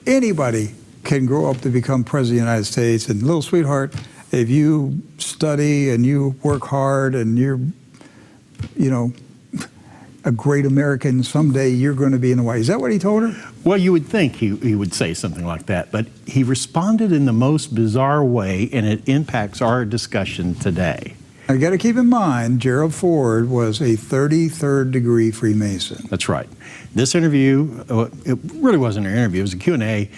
Anybody can grow up to become president of the United States. And little sweetheart, if you study and you work hard and you're, a great American, someday you're going to be in the White House. Is that what he told her? Well, you would think he would say something like that, but he responded in the most bizarre way, and it impacts our discussion today. Now, you got to keep in mind, Gerald Ford was a 33rd degree Freemason. That's right. This interview, it really wasn't an interview, it was a Q&A,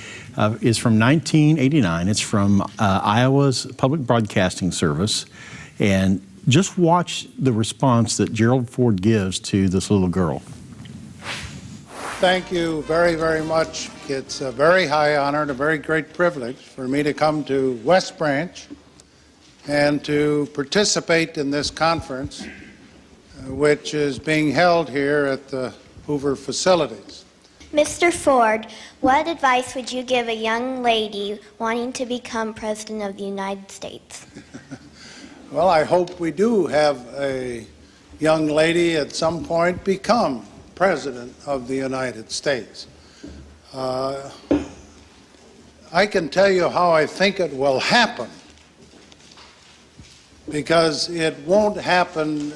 is from 1989. It's from Iowa's Public Broadcasting Service. And just watch the response that Gerald Ford gives to this little girl. Thank you very, very much. It's a very high honor and a very great privilege for me to come to West Branch and to participate in this conference, which is being held here at the Hoover facilities. Mr. Ford, what advice would you give a young lady wanting to become President of the United States? Well, I hope we do have a young lady at some point become President of the United States. I can tell you how I think it will happen, because it won't happen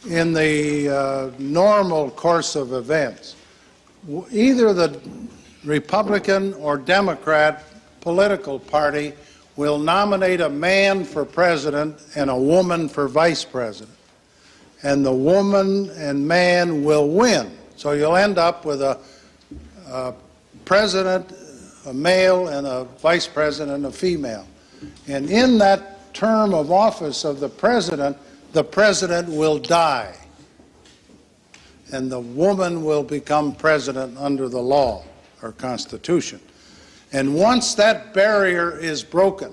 in the normal course of events. Either the Republican or Democrat political party will nominate a man for president and a woman for vice president. And the woman and man will win. So you'll end up with a president, a male, and a vice president, a female. And in that term of office of the president will die. And the woman will become president under the law or Constitution. And once that barrier is broken,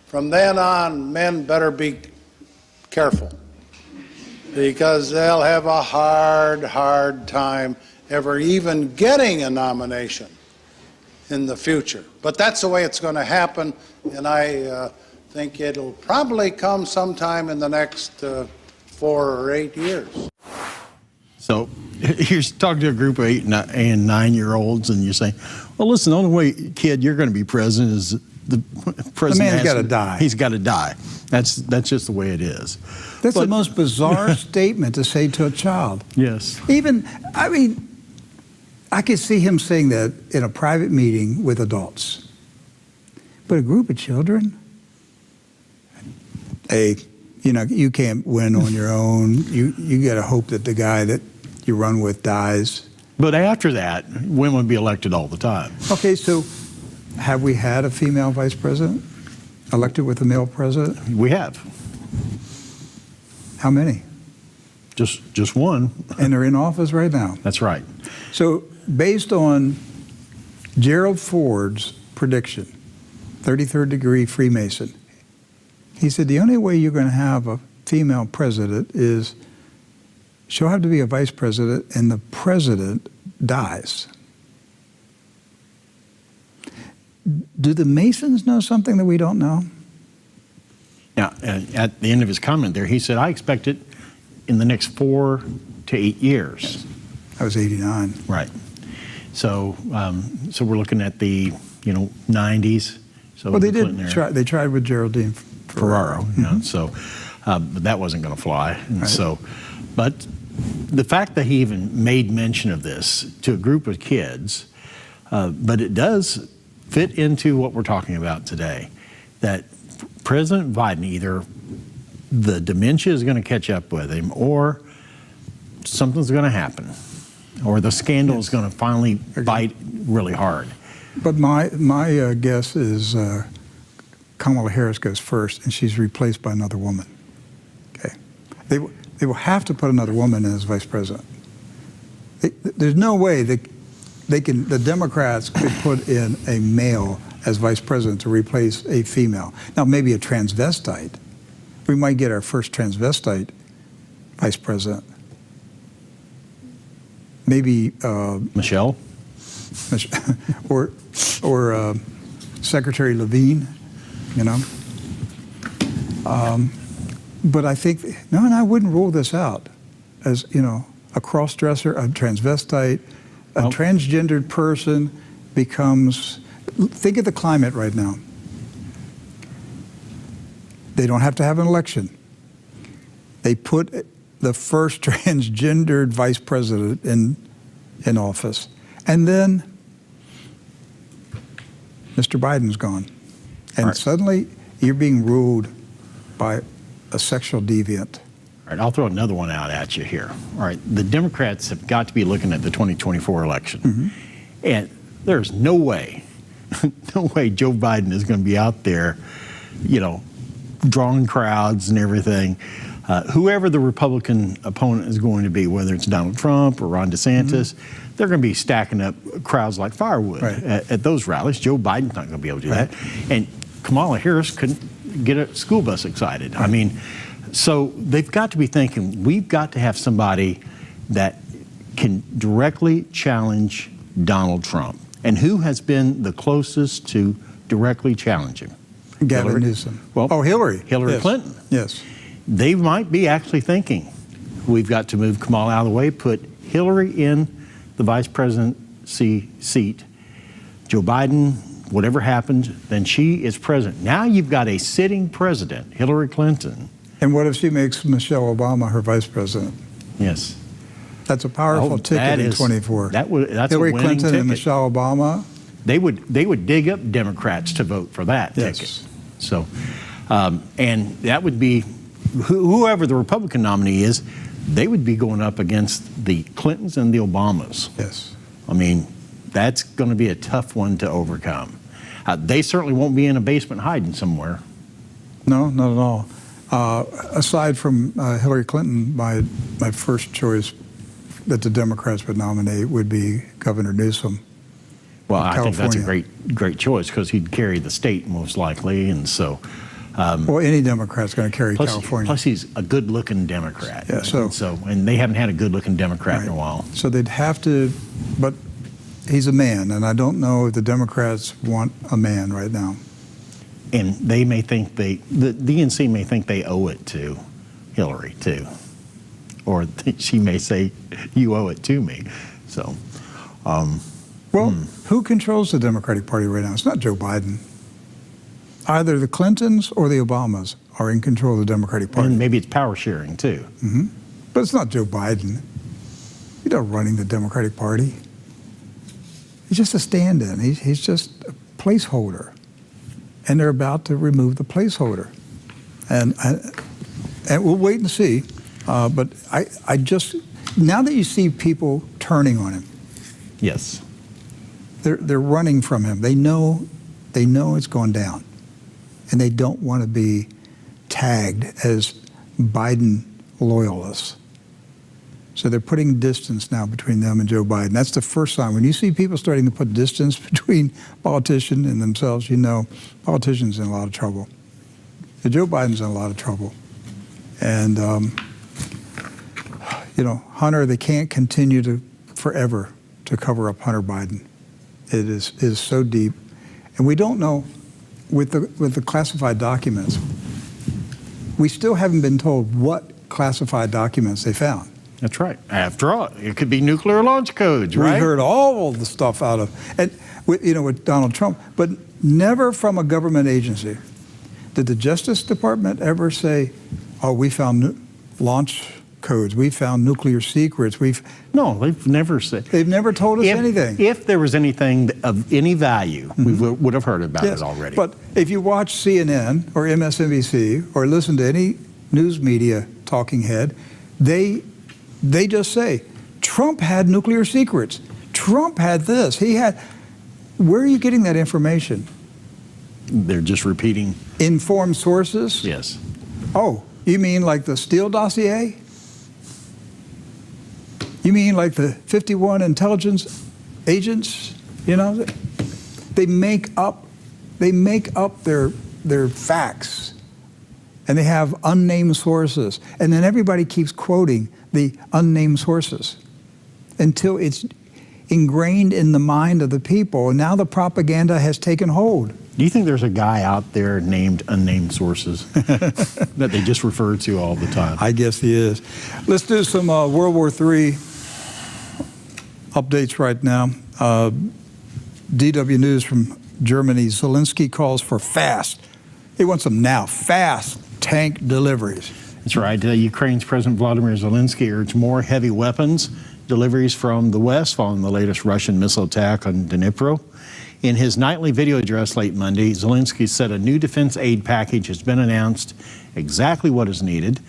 from then on, men better be careful, because they'll have a hard time ever even getting a nomination in the future. But that's the way it's going to happen, and I think it'll probably come sometime in the next 4 or 8 years. So you're talking to a group of 8 and 9-year-olds, and you're saying, well, listen, the only way, kid, you're going to be president is the president. The man's got to die. He's got to die. That's just the way it is. That's the most bizarre statement to say to a child. Yes. Even, I mean, I could see him saying that in a private meeting with adults. But a group of children? Hey, you know, you can't win on your own. You got to hope that the guy that you run with dies. But after that, women would be elected all the time. Okay, so have we had a female vice president elected with a male president? We have. How many? Just one. And they're in office right now. That's right. So based on Gerald Ford's prediction, 33rd degree Freemason, he said the only way you're going to have a female president is she'll have to be a vice president and the president dies. Do the Masons know something that we don't know? Now, at the end of his comment there, he said, I expect it in the next 4 to 8 years. That was 89. Right. So so we're looking at the, 90s. So Well, they Clinton did era. try. They tried with Geraldine Ferraro, so but that wasn't going to fly. And Right. so, but the fact that he even made mention of this to a group of kids, but it does fit into what we're talking about today, that President Biden, either the dementia is going to catch up with him or something's going to happen, or the scandal is going to finally bite really hard. But my guess is Kamala Harris goes first, and she's replaced by another woman. Okay, they will have to put another woman in as vice president. There's no way that the Democrats could put in a male as vice president to replace a female. Now maybe a transvestite. We might get our first transvestite vice president. Maybe Michelle? or Secretary Levine, But I think, no, and I wouldn't rule this out as, a cross-dresser, a transvestite, a transgendered person becomes, think of the climate right now. They don't have to have an election. They put the first transgendered vice president in office. And then Mr. Biden's gone. And Right. suddenly you're being ruled by a sexual deviant. All right, I'll throw another one out at you here. All right, the Democrats have got to be looking at the 2024 election. And there's no way, no way Joe Biden is going to be out there, you know, drawing crowds and everything. Whoever the Republican opponent is going to be, whether it's Donald Trump or Ron DeSantis, they're going to be stacking up crowds like firewood at those rallies. Joe Biden's not going to be able to do that. And Kamala Harris couldn't get a school bus excited. I mean, so they've got to be thinking, we've got to have somebody that can directly challenge Donald Trump. And who has been the closest to directly challenge him? Gavin Newsom. Well, Hillary. Hillary Clinton. Yes. They might be actually thinking, we've got to move Kamala out of the way, put Hillary in the vice presidency seat. Joe Biden, whatever happens, then she is president. Now you've got a sitting president, Hillary Clinton. And what if she makes Michelle Obama her vice president? Yes. That's a powerful ticket in 24. That's Hillary a winning Clinton ticket. and Michelle Obama. They would dig up Democrats to vote for that ticket. So, and that would be whoever the Republican nominee is. They would be going up against the Clintons and the Obamas. Yes. I mean, that's going to be a tough one to overcome. They certainly won't be in a basement hiding somewhere. No, not at all. Aside from Hillary Clinton, my first choice that the Democrats would nominate would be Governor Newsom. Well, I think that's a California. great choice because he'd carry the state most likely, and so. Well, any Democrat's going to carry California. Plus, he's a good-looking Democrat. Yeah, and they haven't had a good-looking Democrat in a while. So they'd have to, but he's a man, and I don't know if the Democrats want a man right now. And they may think the DNC may think they owe it to Hillary too, or she may say, "You owe it to me." So, who controls the Democratic Party right now? It's not Joe Biden. Either the Clintons or the Obamas are in control of the Democratic Party. And maybe it's power sharing too. But it's not Joe Biden. He's not running the Democratic Party. He's just a stand-in. He's just a placeholder. And they're about to remove the placeholder. And we'll wait and see. But I just, now that you see people turning on him. Yes. They're running from him. They know it's going down. And they don't want to be tagged as Biden loyalists. So they're putting distance now between them and Joe Biden. That's the first sign. When you see people starting to put distance between politicians and themselves, you know politicians in a lot of trouble. Joe Biden's in a lot of trouble. And, you know, Hunter, they can't continue to forever to cover up Hunter Biden. It is so deep. And we don't know, with the classified documents, we still haven't been told what classified documents they found. That's right. After all, it could be nuclear launch codes, right? We heard all the stuff out of, and with Donald Trump, but never from a government agency. Did the Justice Department ever say, "Oh, we found launch codes, we found nuclear secrets"? No, they've never said. They've never told us anything. If there was anything of any value, we would have heard about it already. But if you watch CNN or MSNBC or listen to any news media talking head, they just say, Trump had nuclear secrets. Trump had this. He had. Where are you getting that information? They're just repeating. Informed sources? Yes. Oh, you mean like the Steele dossier? You mean like the 51 intelligence agents? You know, they make up their facts, and they have unnamed sources, and then everybody keeps quoting the unnamed sources until it's ingrained in the mind of the people, and now the propaganda has taken hold. Do you think there's a guy out there named unnamed sources that they just refer to all the time? I guess he is. Let's do some World War III updates right now. DW News from Germany. Zelensky calls for fast. He wants them now. Fast tank deliveries. That's right. Ukraine's President Vladimir Zelensky urged more heavy weapons deliveries from the West following the latest Russian missile attack on Dnipro. In his nightly video address late Monday, Zelensky said a new defense aid package has been announced, exactly what is needed: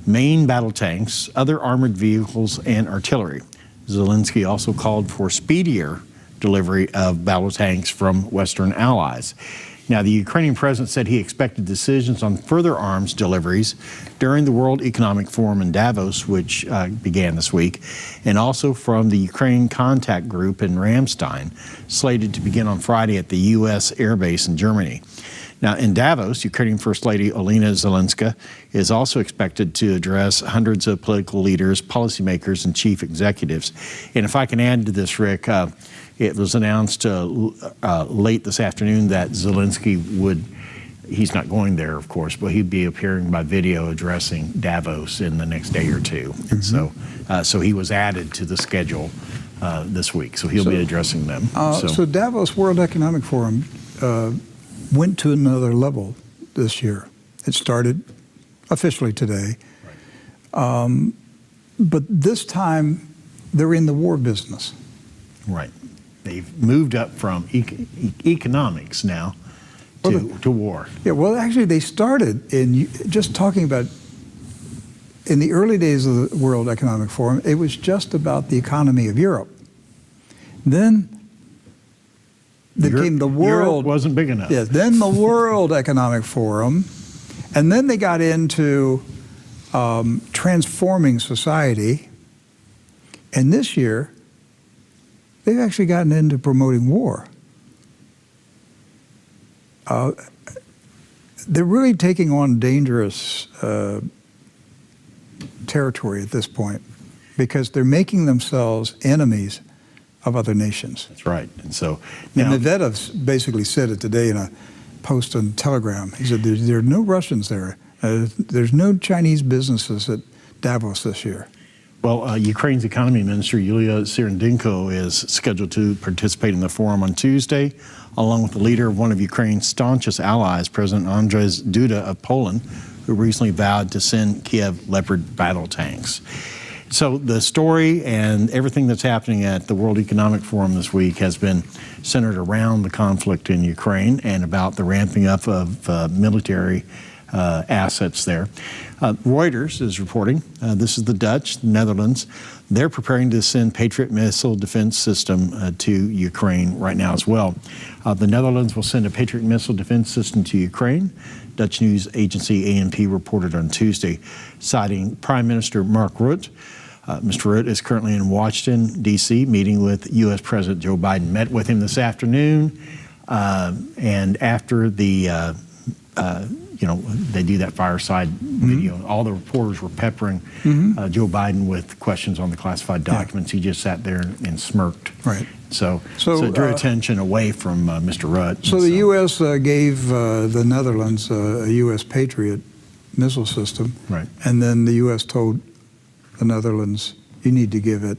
main battle tanks, other armored vehicles, and artillery. Zelensky also called for speedier delivery of battle tanks from Western allies. Now, the Ukrainian president said he expected decisions on further arms deliveries during the World Economic Forum in Davos, which began this week, and also from the Ukraine Contact Group in Ramstein, slated to begin on Friday at the U.S. Air Base in Germany. Now, in Davos, Ukrainian First Lady Olena Zelenska is also expected to address hundreds of political leaders, policymakers, and chief executives. And if I can add to this, Rick, it was announced late this afternoon that Zelensky he's not going there, of course, but he'd be appearing by video addressing Davos in the next day or two. Mm-hmm. And so he was added to the schedule this week, so he'll be addressing them. So Davos World Economic Forum went to another level this year. It started officially today. Right. But this time, they're in the war business. Right. They've moved up from economics now to war. Yeah, well, actually, they started in just talking about, in the early days of the World Economic Forum, it was just about the economy of Europe. Then came the world. Europe wasn't big enough. Yes, then the World Economic Forum, and then they got into transforming society. And this year, they've actually gotten into promoting war. They're really taking on dangerous territory at this point because they're making themselves enemies of other nations. That's right. And so now, and Medvedev basically said it today in a post on Telegram. He said there are no Russians there. There's no Chinese businesses at Davos this year. Well, Ukraine's economy minister, Yulia Cyrendinko, is scheduled to participate in the forum on Tuesday, along with the leader of one of Ukraine's staunchest allies, President Andrzej Duda of Poland, who recently vowed to send Kiev Leopard battle tanks. So the story and everything that's happening at the World Economic Forum this week has been centered around the conflict in Ukraine and about the ramping up of military assets there. Reuters is reporting, this is the Dutch, the Netherlands, they're preparing to send Patriot missile defense system to Ukraine right now as well. The Netherlands will send a Patriot missile defense system to Ukraine. Dutch news agency ANP reported on Tuesday, citing Prime Minister Mark Rutte. Mr. Rutte is currently in Washington, D.C., meeting with U.S. President Joe Biden. Met with him this afternoon, and after the they do that fireside video. All the reporters were peppering Joe Biden with questions on the classified documents. He just sat there and smirked. Right. So it drew attention away from Mr. Rutte. So the U.S. Gave the Netherlands a U.S. Patriot missile system. Right. And then the U.S. told the Netherlands, you need to give it,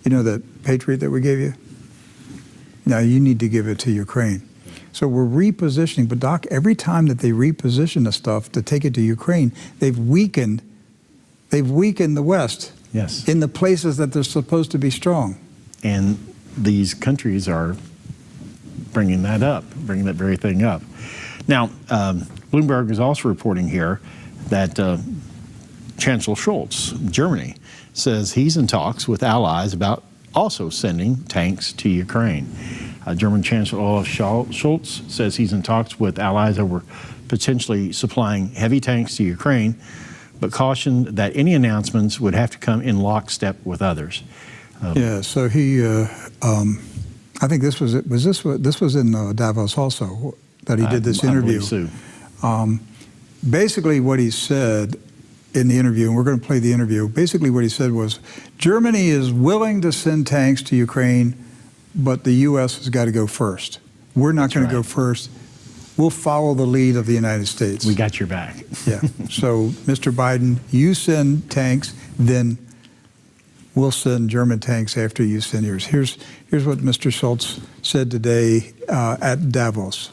that Patriot that we gave you? Now you need to give it to Ukraine. So we're repositioning, but Doc, every time that they reposition the stuff to take it to Ukraine, they've weakened the West. Yes. In the places that they're supposed to be strong. And these countries are bringing that very thing up. Now, Bloomberg is also reporting here that Chancellor Scholz, Germany, says he's in talks with allies about also sending tanks to Ukraine. German Chancellor Olaf Scholz says he's in talks with allies over potentially supplying heavy tanks to Ukraine, but cautioned that any announcements would have to come in lockstep with others. So he, I think this was in Davos also that he did this interview. I believe so. Basically, what he said in the interview, and we're going to play the interview. Basically, what he said was, Germany is willing to send tanks to Ukraine, but the U.S. has got to go first. We're not going to go first. We'll follow the lead of the United States. We got your back. Yeah. So, Mr. Biden, you send tanks, then we'll send German tanks after you send yours. Here's what Mr. Scholz said today at Davos.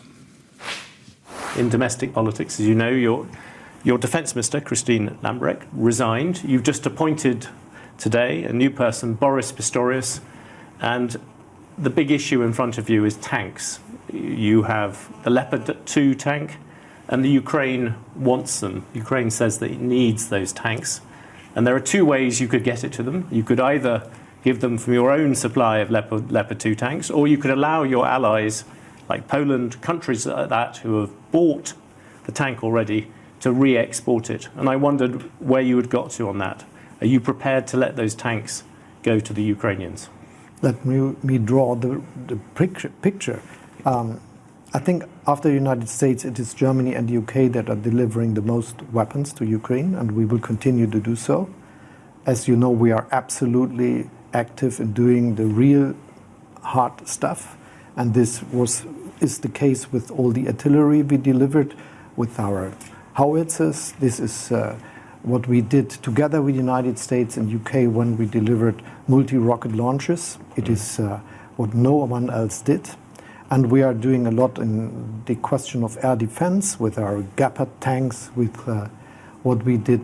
In domestic politics, as you know, your defence minister, Christine Lambrecht, resigned. You've just appointed today a new person, Boris Pistorius, and the big issue in front of you is tanks. You have the Leopard 2 tank, and the Ukraine wants them. Ukraine says that it needs those tanks. And there are two ways you could get it to them. You could either give them from your own supply of Leopard 2 tanks, or you could allow your allies, like Poland, countries like that, who have bought the tank already, to re-export it. And I wondered where you had got to on that. Are you prepared to let those tanks go to the Ukrainians? Let me draw the picture. I think after the United States, it is Germany and the UK that are delivering the most weapons to Ukraine, and we will continue to do so. As you know, we are absolutely active in doing the real hard stuff, and this is the case with all the artillery we delivered, with our howitzers. This is what we did together with the United States and UK when we delivered multi-rocket launchers. It is what no one else did. And we are doing a lot in the question of air defense with our Gepard tanks, with what we did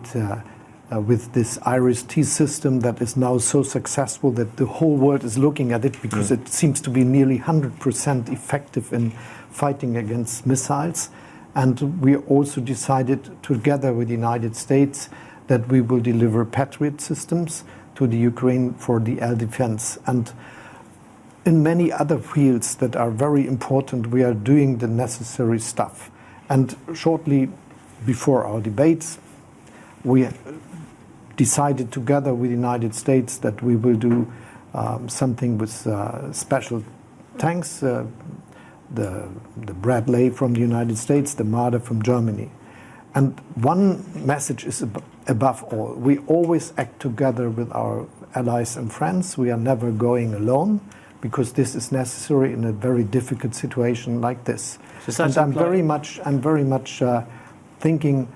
with this Iris-T system that is now so successful that the whole world is looking at it, because it seems to be nearly 100% effective in fighting against missiles. And we also decided, together with the United States, that we will deliver Patriot systems to the Ukraine for the air defense. And in many other fields that are very important, we are doing the necessary stuff. And shortly before our debates, we decided together with the United States that we will do something with special tanks, the Bradley from the United States, the Marder from Germany. And one message is above all, we always act together with our allies and friends. We are never going alone, because this is necessary in a very difficult situation like this. And I'm very much thinking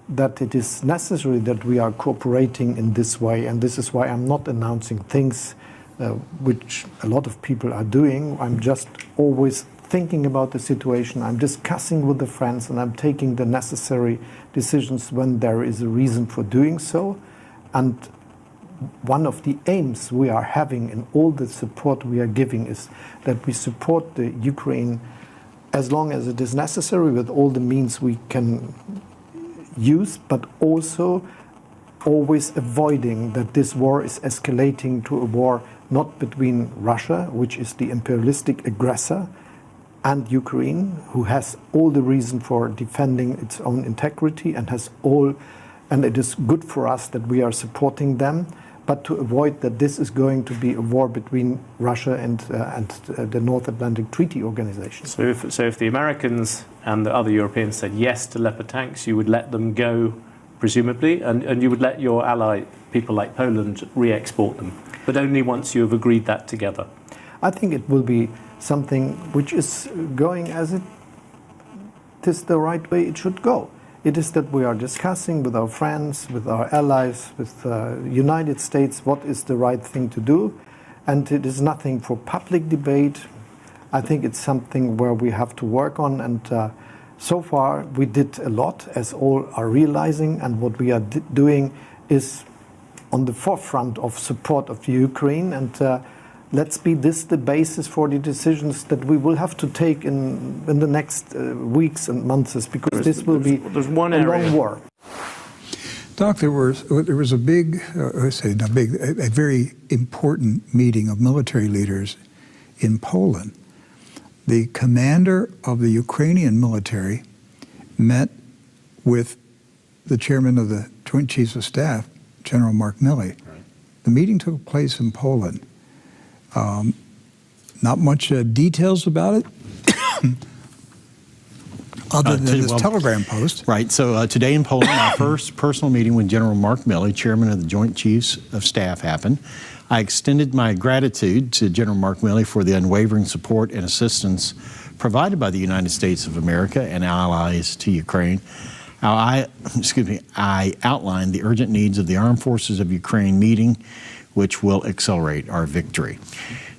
that it is necessary that we are cooperating in this way, and this is why I'm not announcing things which a lot of people are doing. I'm just always thinking about the situation. I'm discussing with the friends, and I'm taking the necessary decisions when there is a reason for doing so. And one of the aims we are having in all the support we are giving is that we support the Ukraine as long as it is necessary with all the means we can use, but also always avoiding that this war is escalating to a war not between Russia, which is the imperialistic aggressor, and Ukraine, who has all the reason for defending its own integrity and it is good for us that we are supporting them, but to avoid that this is going to be a war between Russia and the North Atlantic Treaty Organization. So if the Americans and the other Europeans said yes to Leopard tanks, you would let them go, presumably, and you would let your ally, people like Poland, re-export them, but only once you have agreed that together? I think it will be something which is going as it is the right way it should go. It is that we are discussing with our friends, with our allies, with the United States, what is the right thing to do. And it is nothing for public debate. I think it's something where we have to work on. And so far, we did a lot, as all are realizing. And what we are doing is on the forefront of support of Ukraine. And let's be this the basis for the decisions that we will have to take in the next weeks and months, because this will be a long war. Doc, there was a very important meeting of military leaders in Poland. The commander of the Ukrainian military met with the chairman of the Joint Chiefs of Staff, General Mark Milley. Right. The meeting took place in Poland. Not much details about it, other than this telegram post. Right. So today in Poland, my first personal meeting with General Mark Milley, chairman of the Joint Chiefs of Staff, happened. I extended my gratitude to General Mark Milley for the unwavering support and assistance provided by the United States of America and allies to Ukraine. I outlined the urgent needs of the armed forces of Ukraine meeting, which will accelerate our victory.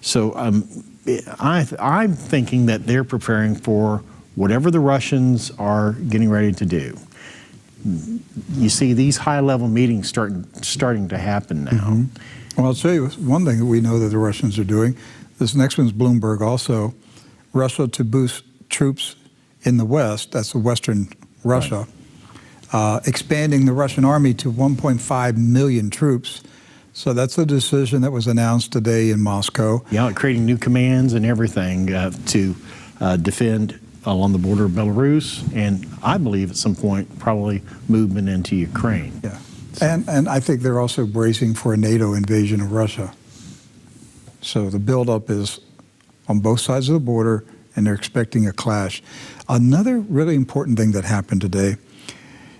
So I'm thinking that they're preparing for whatever the Russians are getting ready to do. You see these high-level meetings starting to happen now. Mm-hmm. Well, I'll tell you one thing that we know that the Russians are doing. This next one's Bloomberg also. Russia to boost troops in the West, that's the Western Russia, expanding the Russian army to 1.5 million troops. So that's a decision that was announced today in Moscow. Yeah, creating new commands and everything to defend along the border of Belarus, and I believe at some point probably movement into Ukraine. Yeah, and I think they're also bracing for a NATO invasion of Russia. So the buildup is on both sides of the border, and they're expecting a clash. Another really important thing that happened today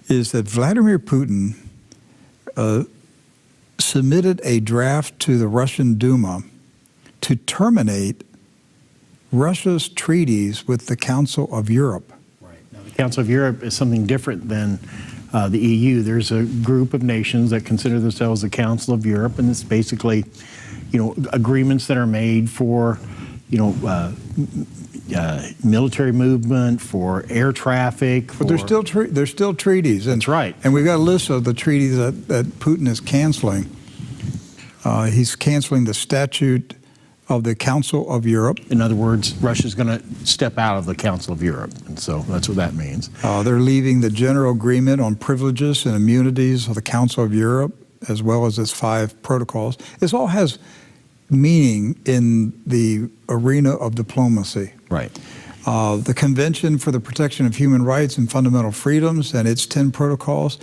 is that Vladimir Putin submitted a draft to the Russian Duma to terminate Russia's treaties with the Council of Europe. Right. Now, the Council of Europe is something different than the EU. There's a group of nations that consider themselves the Council of Europe, and it's basically, agreements that are made for, military movement, for air traffic. But there's still treaties. And, that's right. And we've got a list of the treaties that Putin is canceling. He's canceling the Statute of the Council of Europe. In other words, Russia's going to step out of the Council of Europe, and so that's what that means. They're leaving the General Agreement on Privileges and Immunities of the Council of Europe, as well as its 5 protocols. This all has meaning in the arena of diplomacy. Right. The Convention for the Protection of Human Rights and Fundamental Freedoms and its 10 protocols.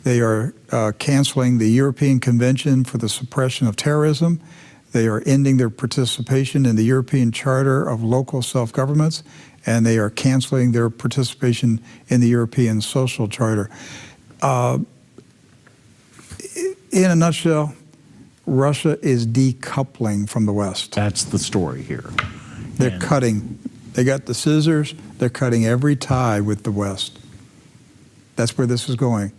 They are canceling the European Convention for the Suppression of Terrorism. They are ending their participation in the European Charter of Local Self-Governments, and they are canceling their participation in the European Social Charter. In a nutshell, Russia is decoupling from the West. That's the story here. They're cutting. They got the scissors. They're cutting every tie with the West. That's where this is going.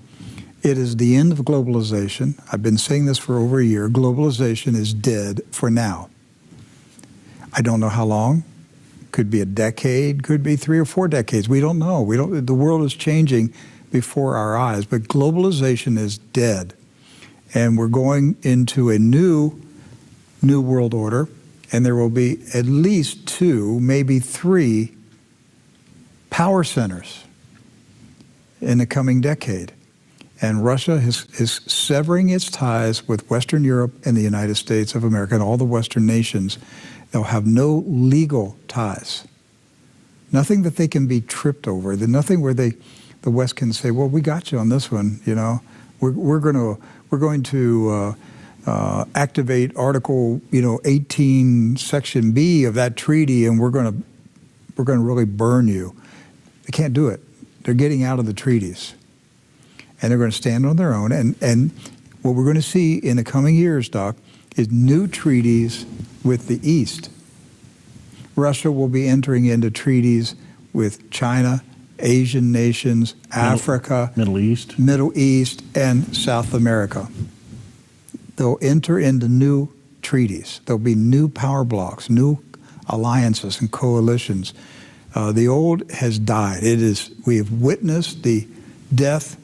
It is the end of globalization. I've been saying this for over a year. Globalization is dead for now. I don't know how long. Could be a decade, could be 3 or 4 decades. We don't know. The world is changing before our eyes, but globalization is dead. And we're going into a new world order, and there will be at least 2, maybe 3 power centers in the coming decade. And Russia is severing its ties with Western Europe and the United States of America and all the Western nations. They'll have no legal ties. Nothing that they can be tripped over. Nothing where the West can say, well, we got you on this one, We're going to activate Article 18, Section B of that treaty, and we're going to really burn you. They can't do it. They're getting out of the treaties. And they're going to stand on their own. And what we're going to see in the coming years, Doc, is new treaties with the East. Russia will be entering into treaties with China, Asian nations, Africa, Middle East, and South America. They'll enter into new treaties. There'll be new power blocks, new alliances and coalitions. The old has died. We have witnessed the death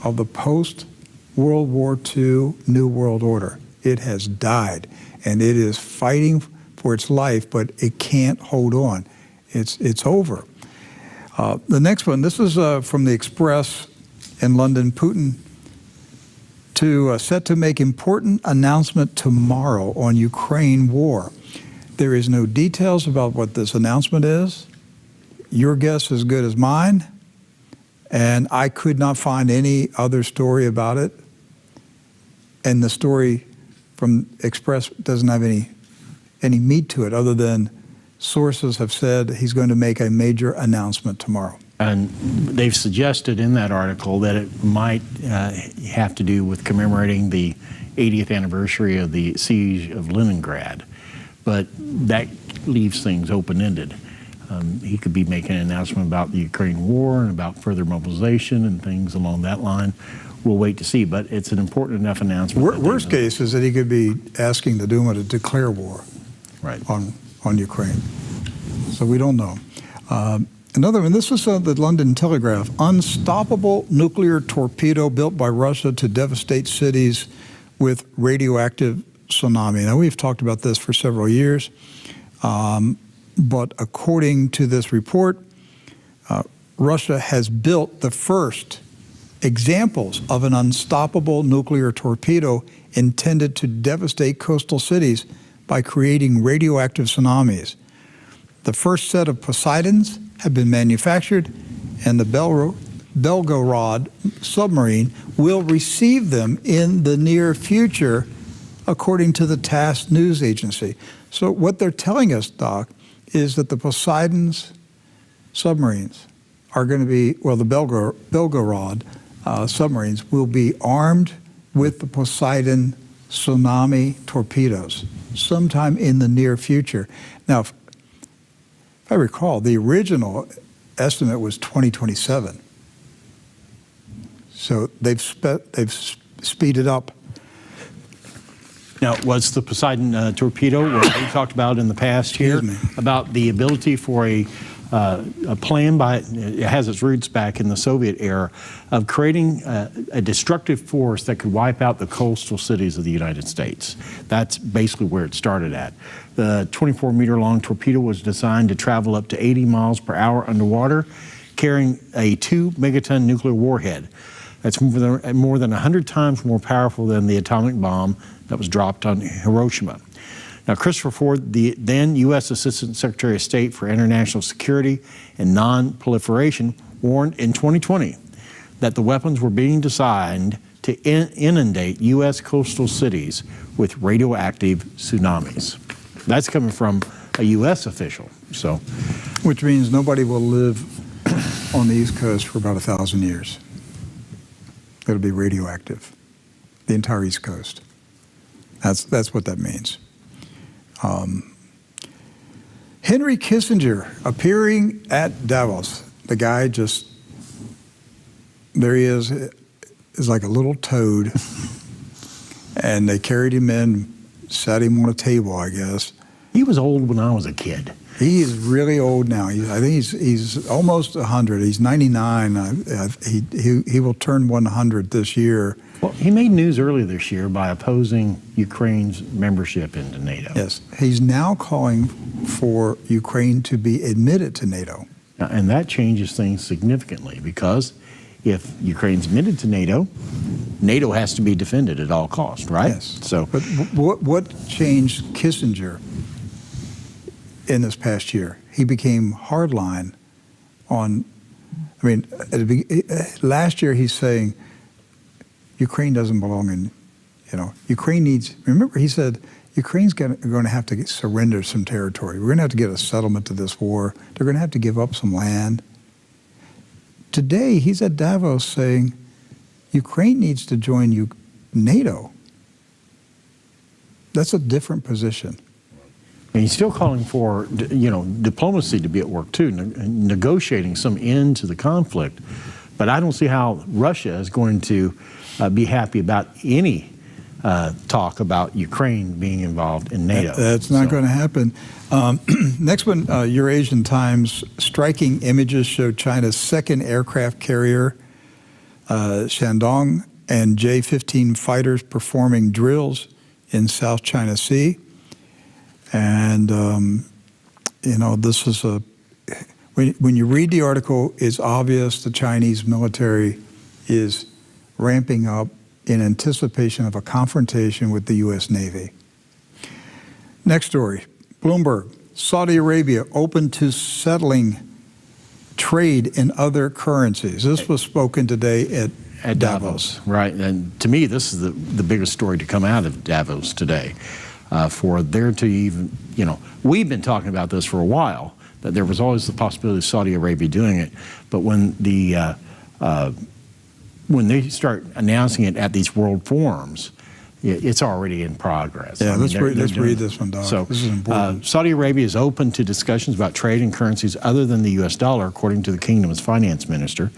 of the post-World War II New World Order. It has died, and it is fighting for its life, but it can't hold on. It's over. The next one, this is from the Express in London. Putin set to make important announcement tomorrow on Ukraine war. There is no details about what this announcement is. Your guess is as good as mine. And I could not find any other story about it. And the story from Express doesn't have any meat to it other than sources have said he's going to make a major announcement tomorrow. And they've suggested in that article that it might have to do with commemorating the 80th anniversary of the siege of Leningrad. But that leaves things open-ended. He could be making an announcement about the Ukraine war and about further mobilization and things along that line. We'll wait to see, but it's an important enough announcement. Worst case is that he could be asking the Duma to declare war on Ukraine. So we don't know. Another one, this is the London Telegraph. Unstoppable nuclear torpedo built by Russia to devastate cities with radioactive tsunami. Now, we've talked about this for several years. But according to this report, Russia has built the first examples of an unstoppable nuclear torpedo intended to devastate coastal cities by creating radioactive tsunamis. The first set of Poseidons have been manufactured, and the Belgorod submarine will receive them in the near future, according to the TASS news agency. So what they're telling us, Doc, is that the Poseidon's submarines are going to be, well, the Belgorod submarines will be armed with the Poseidon tsunami torpedoes sometime in the near future. Now, if I recall, the original estimate was 2027. So they've speeded up. Now, was the Poseidon torpedo, what we talked about in the past here, about the ability for a plan by, it has its roots back in the Soviet era, of creating a destructive force that could wipe out the coastal cities of the United States. That's basically where it started at. The 24-meter-long torpedo was designed to travel up to 80 miles per hour underwater, carrying a 2-megaton nuclear warhead. That's more than 100 times more powerful than the atomic bomb that was dropped on Hiroshima. Now, Christopher Ford, the then U.S. Assistant Secretary of State for International Security and Non-Proliferation, warned in 2020 that the weapons were being designed to inundate U.S. coastal cities with radioactive tsunamis. That's coming from a U.S. official. So, which means nobody will live on the East Coast for about 1,000 years. It'll be radioactive, the entire East Coast. That's what that means. Henry Kissinger appearing at Davos. The guy just, there he is like a little toad. And they carried him in, sat him on a table, I guess. He was old when I was a kid. He is really old now. I think he's almost 100. He's 99. He will turn 100 this year. Well, he made news earlier this year by opposing Ukraine's membership into NATO. Yes. He's now calling for Ukraine to be admitted to NATO. Now, and that changes things significantly, because if Ukraine's admitted to NATO, NATO has to be defended at all costs, right? Yes. So, but what changed Kissinger in this past year? He became hardline on, I mean, last year he's saying Ukraine doesn't belong in, Ukraine needs, remember he said, Ukraine's going to have to surrender some territory. We're going to have to get a settlement to this war. They're going to have to give up some land. Today, he's at Davos saying Ukraine needs to join NATO. That's a different position. and he's still calling for, diplomacy to be at work too, negotiating some end to the conflict. But I don't see how Russia is going to be happy about any talk about Ukraine being involved in NATO. That's not going to happen. Next one, Eurasian Times, striking images show China's second aircraft carrier, Shandong, and J-15 fighters performing drills in South China Sea. And, this is when you read the article, it's obvious the Chinese military is ramping up in anticipation of a confrontation with the U.S. Navy. Next story, Bloomberg, Saudi Arabia open to settling trade in other currencies. This was spoken today at Davos. Right, and to me, this is the biggest story to come out of Davos today. For there to even, we've been talking about this for a while, that there was always the possibility of Saudi Arabia doing it, but when they start announcing it at these world forums, it's already in progress. Yeah, let's read this one, Doc. So, this is important. Saudi Arabia is open to discussions about trade in currencies other than the U.S. dollar, according to the kingdom's finance minister.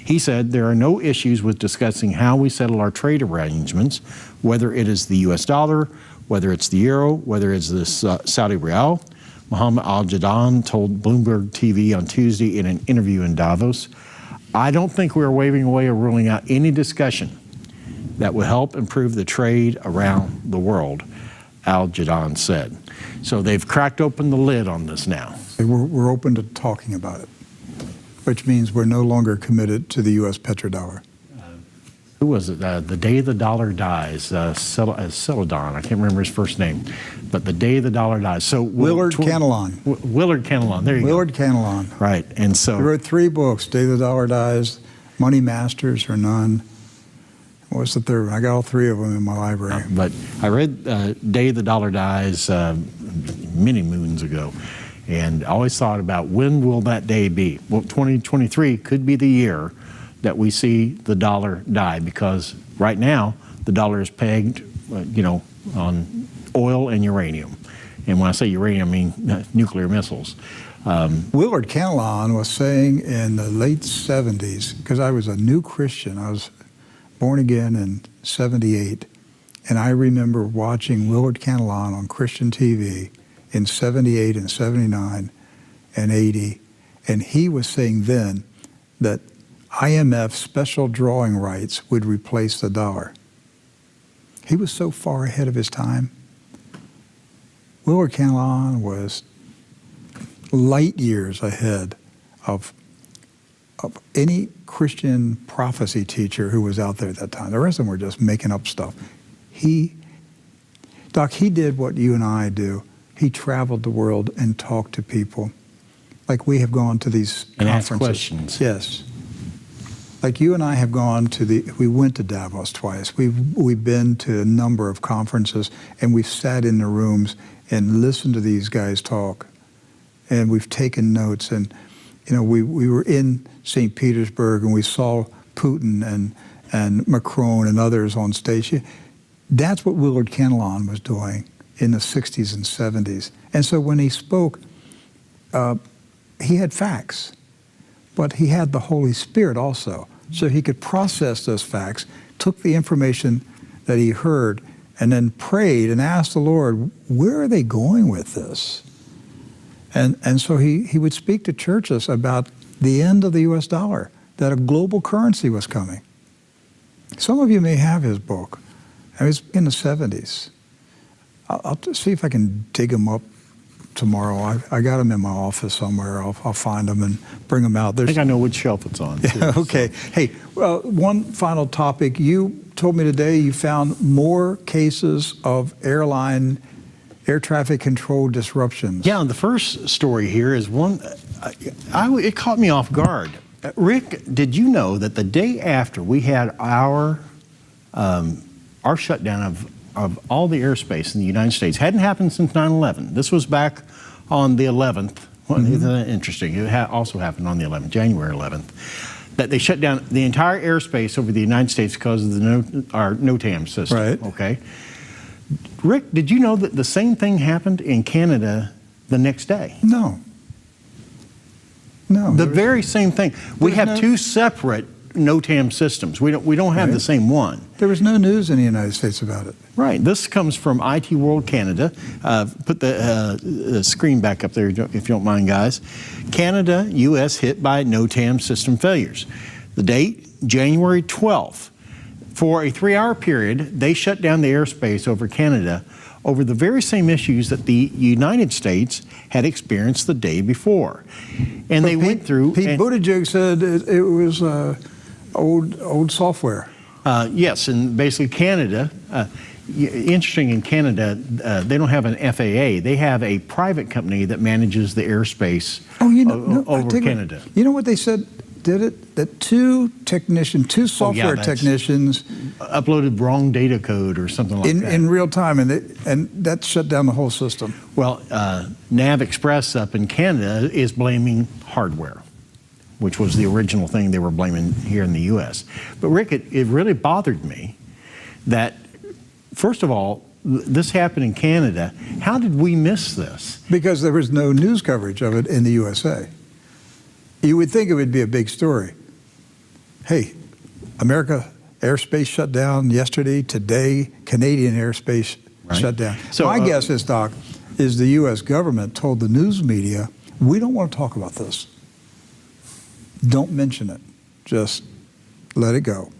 He said there are no issues with discussing how we settle our trade arrangements, whether it is the U.S. dollar, whether it's the euro, whether it's the Saudi Rial. Mohammed Al-Jadaan told Bloomberg TV on Tuesday in an interview in Davos, I don't think we're waving away or ruling out any discussion that will help improve the trade around the world. Algedon said. So they've cracked open the lid on this now. We're open to talking about it, which means we're no longer committed to the U.S. petrodollar. Who was it? The day the dollar dies, Celadon, I can't remember his first name, but the day the dollar dies. So Willard Cantillon. Willard Cantillon, there you Willard go. Cantillon. Right, and so. He wrote 3 books, Day the Dollar Dies, Money Masters or None. What was the third one? I got all 3 of them in my library. But I read Day the Dollar Dies many moons ago, and I always thought about when will that day be? Well, 2023 could be the year that we see the dollar die, because right now the dollar is pegged, on oil and uranium. And when I say uranium, I mean nuclear missiles. Willard Cantillon was saying in the late 70s, because I was a new Christian, I was born again in 78, and I remember watching Willard Cantillon on Christian TV in 78 and 79 and 80, and he was saying then that IMF special drawing rights would replace the dollar. He was so far ahead of his time. Willard Cantillon was light years ahead of any Christian prophecy teacher who was out there at that time. The rest of them were just making up stuff. Doc, he did what you and I do. He traveled the world and talked to people. Like we have gone to these and conferences. ask questions. Yes. Like you and I have gone to we went to Davos twice. We've been to a number of conferences, and we've sat in the rooms and listened to these guys talk. And we've taken notes, and we were in St. Petersburg, and we saw Putin and Macron and others on stage. That's what Willard Cantillon was doing in the 60s and 70s. And so when he spoke, he had facts, but he had the Holy Spirit also. So he could process those facts, took the information that he heard, and then prayed and asked the Lord, where are they going with this? And so he would speak to churches about the end of the U.S. dollar, that a global currency was coming. Some of you may have his book. It was in the 70s. I'll see if I can dig him up tomorrow. I got them in my office somewhere. I'll find them and bring them out. I think I know which shelf it's on. Too, yeah, okay. So. Hey, one final topic. You told me today you found more cases of air traffic control disruptions. Yeah, the first story here is one, it caught me off guard. Rick, did you know that the day after we had our shutdown of all the airspace in the United States, hadn't happened since 9/11. This was back on the 11th. Well, isn't that interesting? It also happened on the 11th, January 11th, that they shut down the entire airspace over the United States because of our NOTAM system. Right. Okay. Rick, did you know that the same thing happened in Canada the next day? No. The very same thing. We have 2 separate NOTAM systems. We don't have the same one. There was no news in the United States about it. Right. This comes from IT World Canada. Put the screen back up there if you don't mind, guys. Canada, U.S. hit by NOTAM system failures. The date, January 12th. For a 3-hour period, they shut down the airspace over Canada over the very same issues that the United States had experienced the day before. And they went through... Pete Buttigieg said it was old software. Yes, and basically Canada, interesting in Canada, they don't have an FAA. They have a private company that manages the airspace over Canada. You know what they said did it? That 2 software technicians uploaded wrong data code or something like that. In real time, and that shut down the whole system. Well, Nav Express up in Canada is blaming hardware, which was the original thing they were blaming here in the U.S. But Rick, it really bothered me that, first of all, this happened in Canada. How did we miss this? Because there was no news coverage of it in the USA. You would think it would be a big story. Hey, America airspace shut down yesterday, today, Canadian airspace shut down. So my guess is, Doc, is the U.S. government told the news media, we don't want to talk about this. Don't mention it. Just let it go.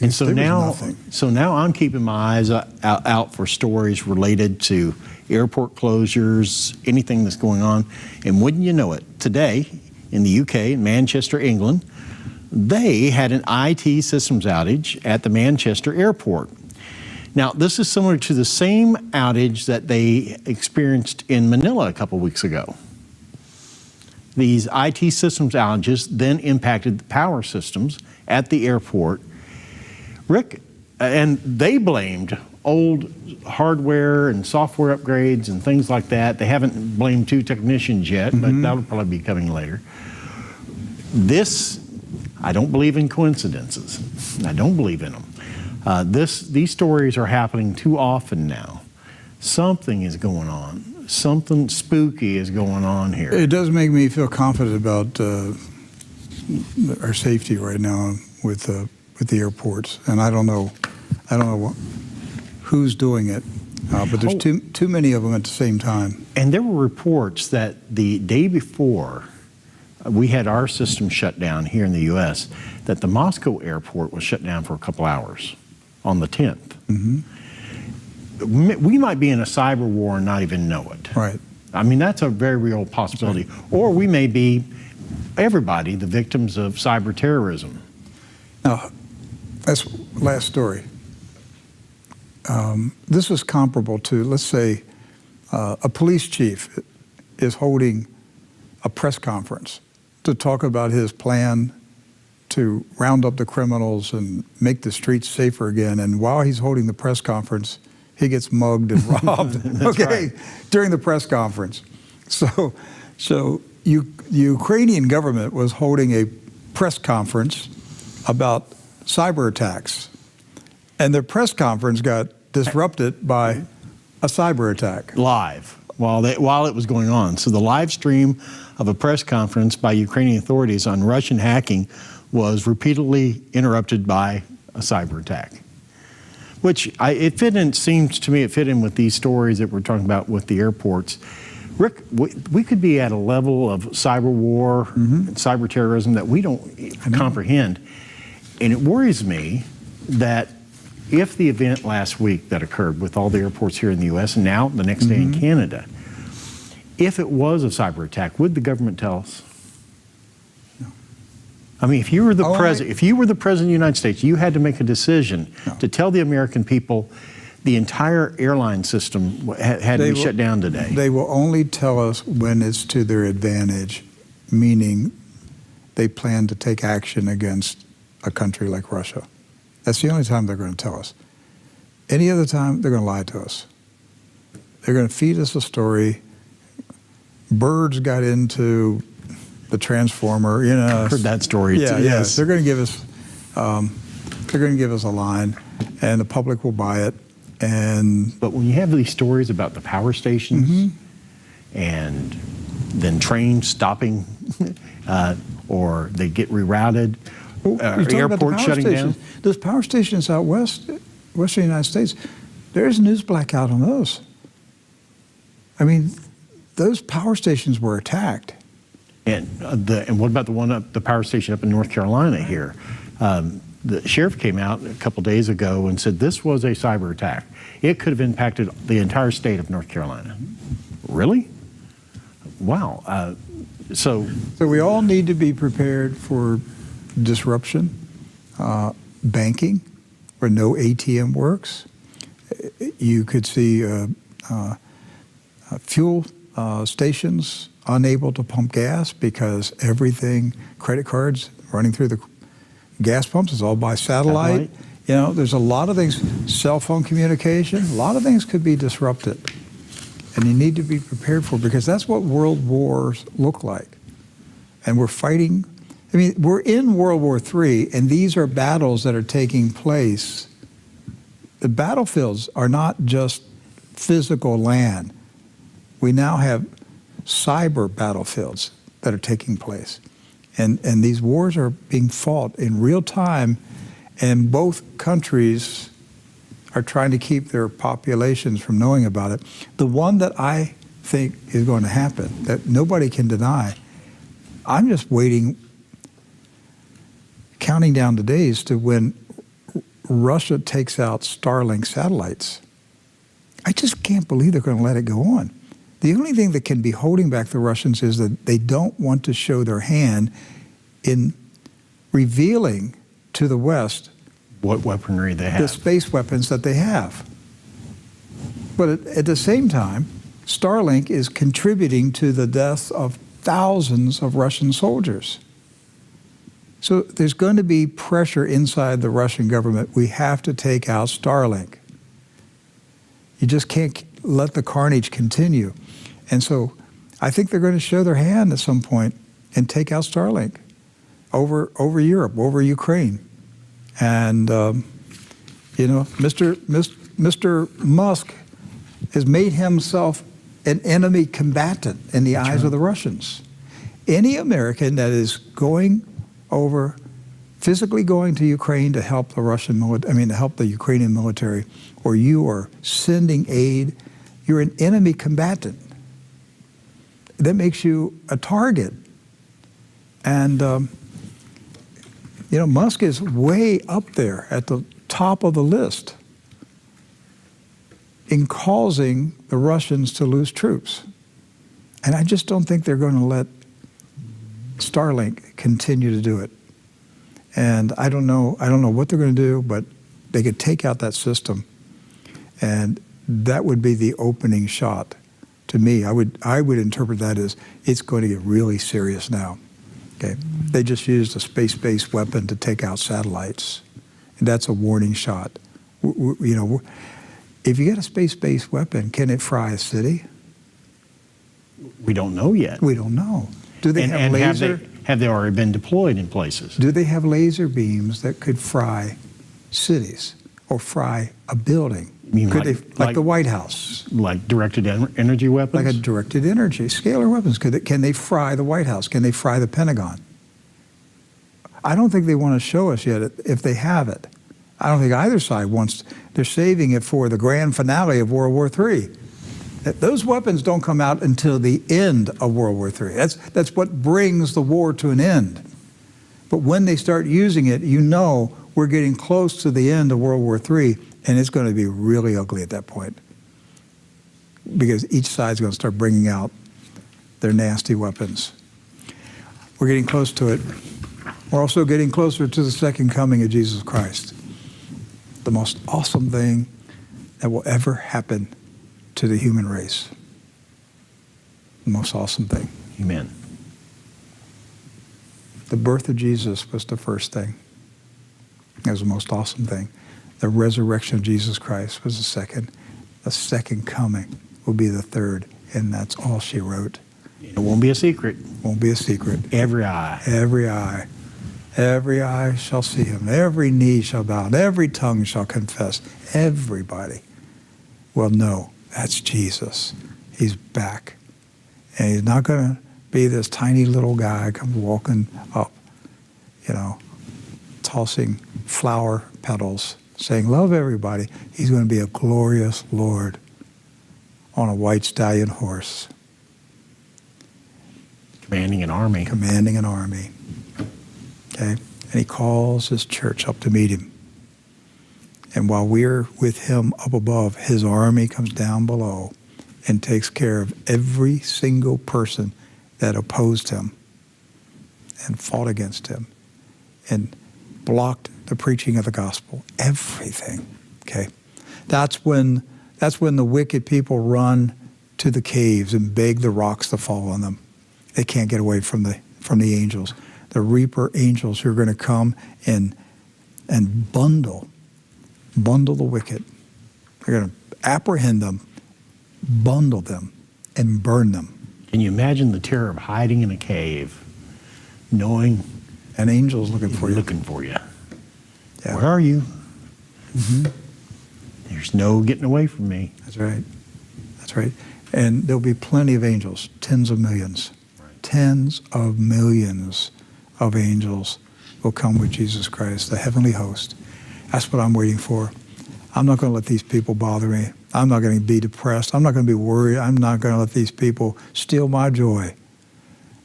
And so There was now, nothing. I'm keeping my eyes out for stories related to airport closures, anything that's going on. And wouldn't you know it, today in the UK, in Manchester, England, they had an IT systems outage at the Manchester airport. Now, this is similar to the same outage that they experienced in Manila a couple weeks ago. These IT systems outages then impacted the power systems at the airport. Rick, and they blamed old hardware and software upgrades and things like that. They haven't blamed 2 technicians yet, but that'll probably be coming later. I don't believe in coincidences. I don't believe in them. These stories are happening too often now. Something is going on. Something spooky is going on here. It does make me feel confident about our safety right now with the airports, and I don't know who's doing it, but there's too many of them at the same time. And there were reports that the day before we had our system shut down here in the U.S., that the Moscow airport was shut down for a couple hours on the 10th. We might be in a cyber war and not even know it. Right. I mean, that's a very real possibility. Or we may be, everybody, the victims of cyber terrorism. Now, that's last story. This was comparable to, let's say, a police chief is holding a press conference to talk about his plan to round up the criminals and make the streets safer again. And while he's holding the press conference, he gets mugged and robbed. Right. During the press conference. So the Ukrainian government was holding a press conference about cyber attacks, and their press conference got disrupted by a cyber attack. Live, while it was going on. So the live stream of a press conference by Ukrainian authorities on Russian hacking was repeatedly interrupted by a cyber attack. Which seems to me it fit in with these stories that we're talking about with the airports. Rick, we could be at a level of cyber war and cyber terrorism that we don't comprehend. And it worries me that if the event last week that occurred with all the airports here in the U.S. and now the next day in Canada, if it was a cyber attack, would the government tell us? No. I mean, if you were the president of the United States, you had to make a decision to tell the American people the entire airline system had to be shut down today. They will only tell us when it's to their advantage, meaning they plan to take action against a country like Russia. That's the only time they're going to tell us. Any other time, they're going to lie to us. They're going to feed us a story. Birds got into the transformer, you know. I've heard that story too. Yes. They're going to give us, a line, and the public will buy it. But when you have these stories about the power stations and then trains stopping or they get rerouted, airports shutting down. Those power stations out western United States, there's a news blackout on those. I mean, those power stations were attacked. And what about the power station up in North Carolina here? The sheriff came out a couple days ago and said this was a cyber attack. It could have impacted the entire state of North Carolina. Really? Wow. So we all need to be prepared for disruption. Banking, where no ATM works. You could see fuel stations unable to pump gas because everything, credit cards running through the gas pumps is all by satellite. You know, there's a lot of things, cell phone communication, a lot of things could be disrupted. And you need to be prepared for it because that's what world wars look like. And we're fighting, I mean, we're in World War III, and these are battles that are taking place. The battlefields are not just physical land. We now have cyber battlefields that are taking place. And these wars are being fought in real time, and both countries are trying to keep their populations from knowing about it. The one that I think is going to happen, that nobody can deny, I'm just waiting, counting down the days to when Russia takes out Starlink satellites, I just can't believe they're going to let it go on. The only thing that can be holding back the Russians is that they don't want to show their hand in revealing to the West What weaponry they the have. space weapons that they have. But at the same time, Starlink is contributing to the deaths of thousands of Russian soldiers. So there's going to be pressure inside the Russian government. We have to take out Starlink. You just can't let the carnage continue. And so I think they're going to show their hand at some point and take out Starlink over Europe, over Ukraine. And, you know, Mr. Musk has made himself an enemy combatant in the eyes of the Russians. Any American that is going over, physically going to Ukraine to help the to help the Ukrainian military, or you are sending aid, you're an enemy combatant. That makes you a target. And, you know, Musk is way up there at the top of the list in causing the Russians to lose troops. And I just don't think they're going to let Starlink continue to do it. And I don't know what they're going to do, but they could take out that system. And that would be the opening shot. To me, I would interpret that as it's going to get really serious now. Okay, they just used a space-based weapon to take out satellites, and that's a warning shot. You know, if you get a space-based weapon, can it fry a city? We don't know yet. We don't know. Do they have laser? Have they already been deployed in places? Do they have laser beams that could fry cities or fry a building? You mean Could like the White House? Like directed energy weapons? Like a directed energy, scalar weapons. Can they fry the White House? Can they fry the Pentagon? I don't think they want to show us yet if they have it. I don't think either side wants. They're saving it for the grand finale of World War III. Those weapons don't come out until the end of World War III. That's what brings the war to an end. But when they start using it, you know we're getting close to the end of World War III, and it's going to be really ugly at that point because each side's going to start bringing out their nasty weapons. We're getting close to it. We're also getting closer to the second coming of Jesus Christ, the most awesome thing that will ever happen to the human race. The most awesome thing. Amen. The birth of Jesus was the first thing. That was the most awesome thing. The resurrection of Jesus Christ was the second. The second coming will be the third, and that's all she wrote. It won't be a secret. Won't be a secret. Every eye. Every eye. Every eye shall see him. Every knee shall bow. And every tongue shall confess. Everybody will know that's Jesus. He's back. And he's not going to be this tiny little guy comes walking up, you know, tossing flower petals, saying, love everybody. He's going to be a glorious Lord on a white stallion horse. Commanding an army. Commanding an army. Okay? And he calls his church up to meet him. And while we're with him up above, his army comes down below and takes care of every single person that opposed him and fought against him and blocked the preaching of the gospel. Everything. Okay? That's when the wicked people run to the caves and beg the rocks to fall on them. They can't get away from the angels. The reaper angels who are going to come and bundle the wicked. They're going to apprehend them, bundle them, and burn them. Can you imagine the terror of hiding in a cave, knowing an angel's looking for you? Looking for you. Yeah. Where are you? Mm-hmm. There's no getting away from me. That's right. That's right. And there'll be plenty of angels, tens of millions. Right. Tens of millions of angels will come with Jesus Christ, the heavenly host. That's what I'm waiting for. I'm not going to let these people bother me. I'm not going to be depressed. I'm not going to be worried. I'm not going to let these people steal my joy.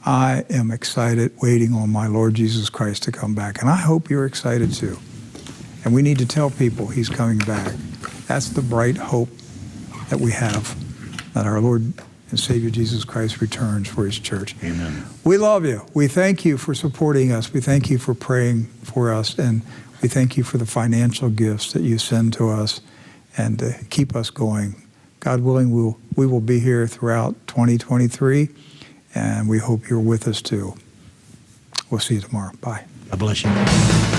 I am excited waiting on my Lord Jesus Christ to come back. And I hope you're excited too. And we need to tell people he's coming back. That's the bright hope that we have, that our Lord and Savior Jesus Christ returns for his church. Amen. We love you. We thank you for supporting us. We thank you for praying for us. And we thank you for the financial gifts that you send to us and to keep us going. God willing, we will be here throughout 2023, and we hope you're with us too. We'll see you tomorrow. Bye. God bless you.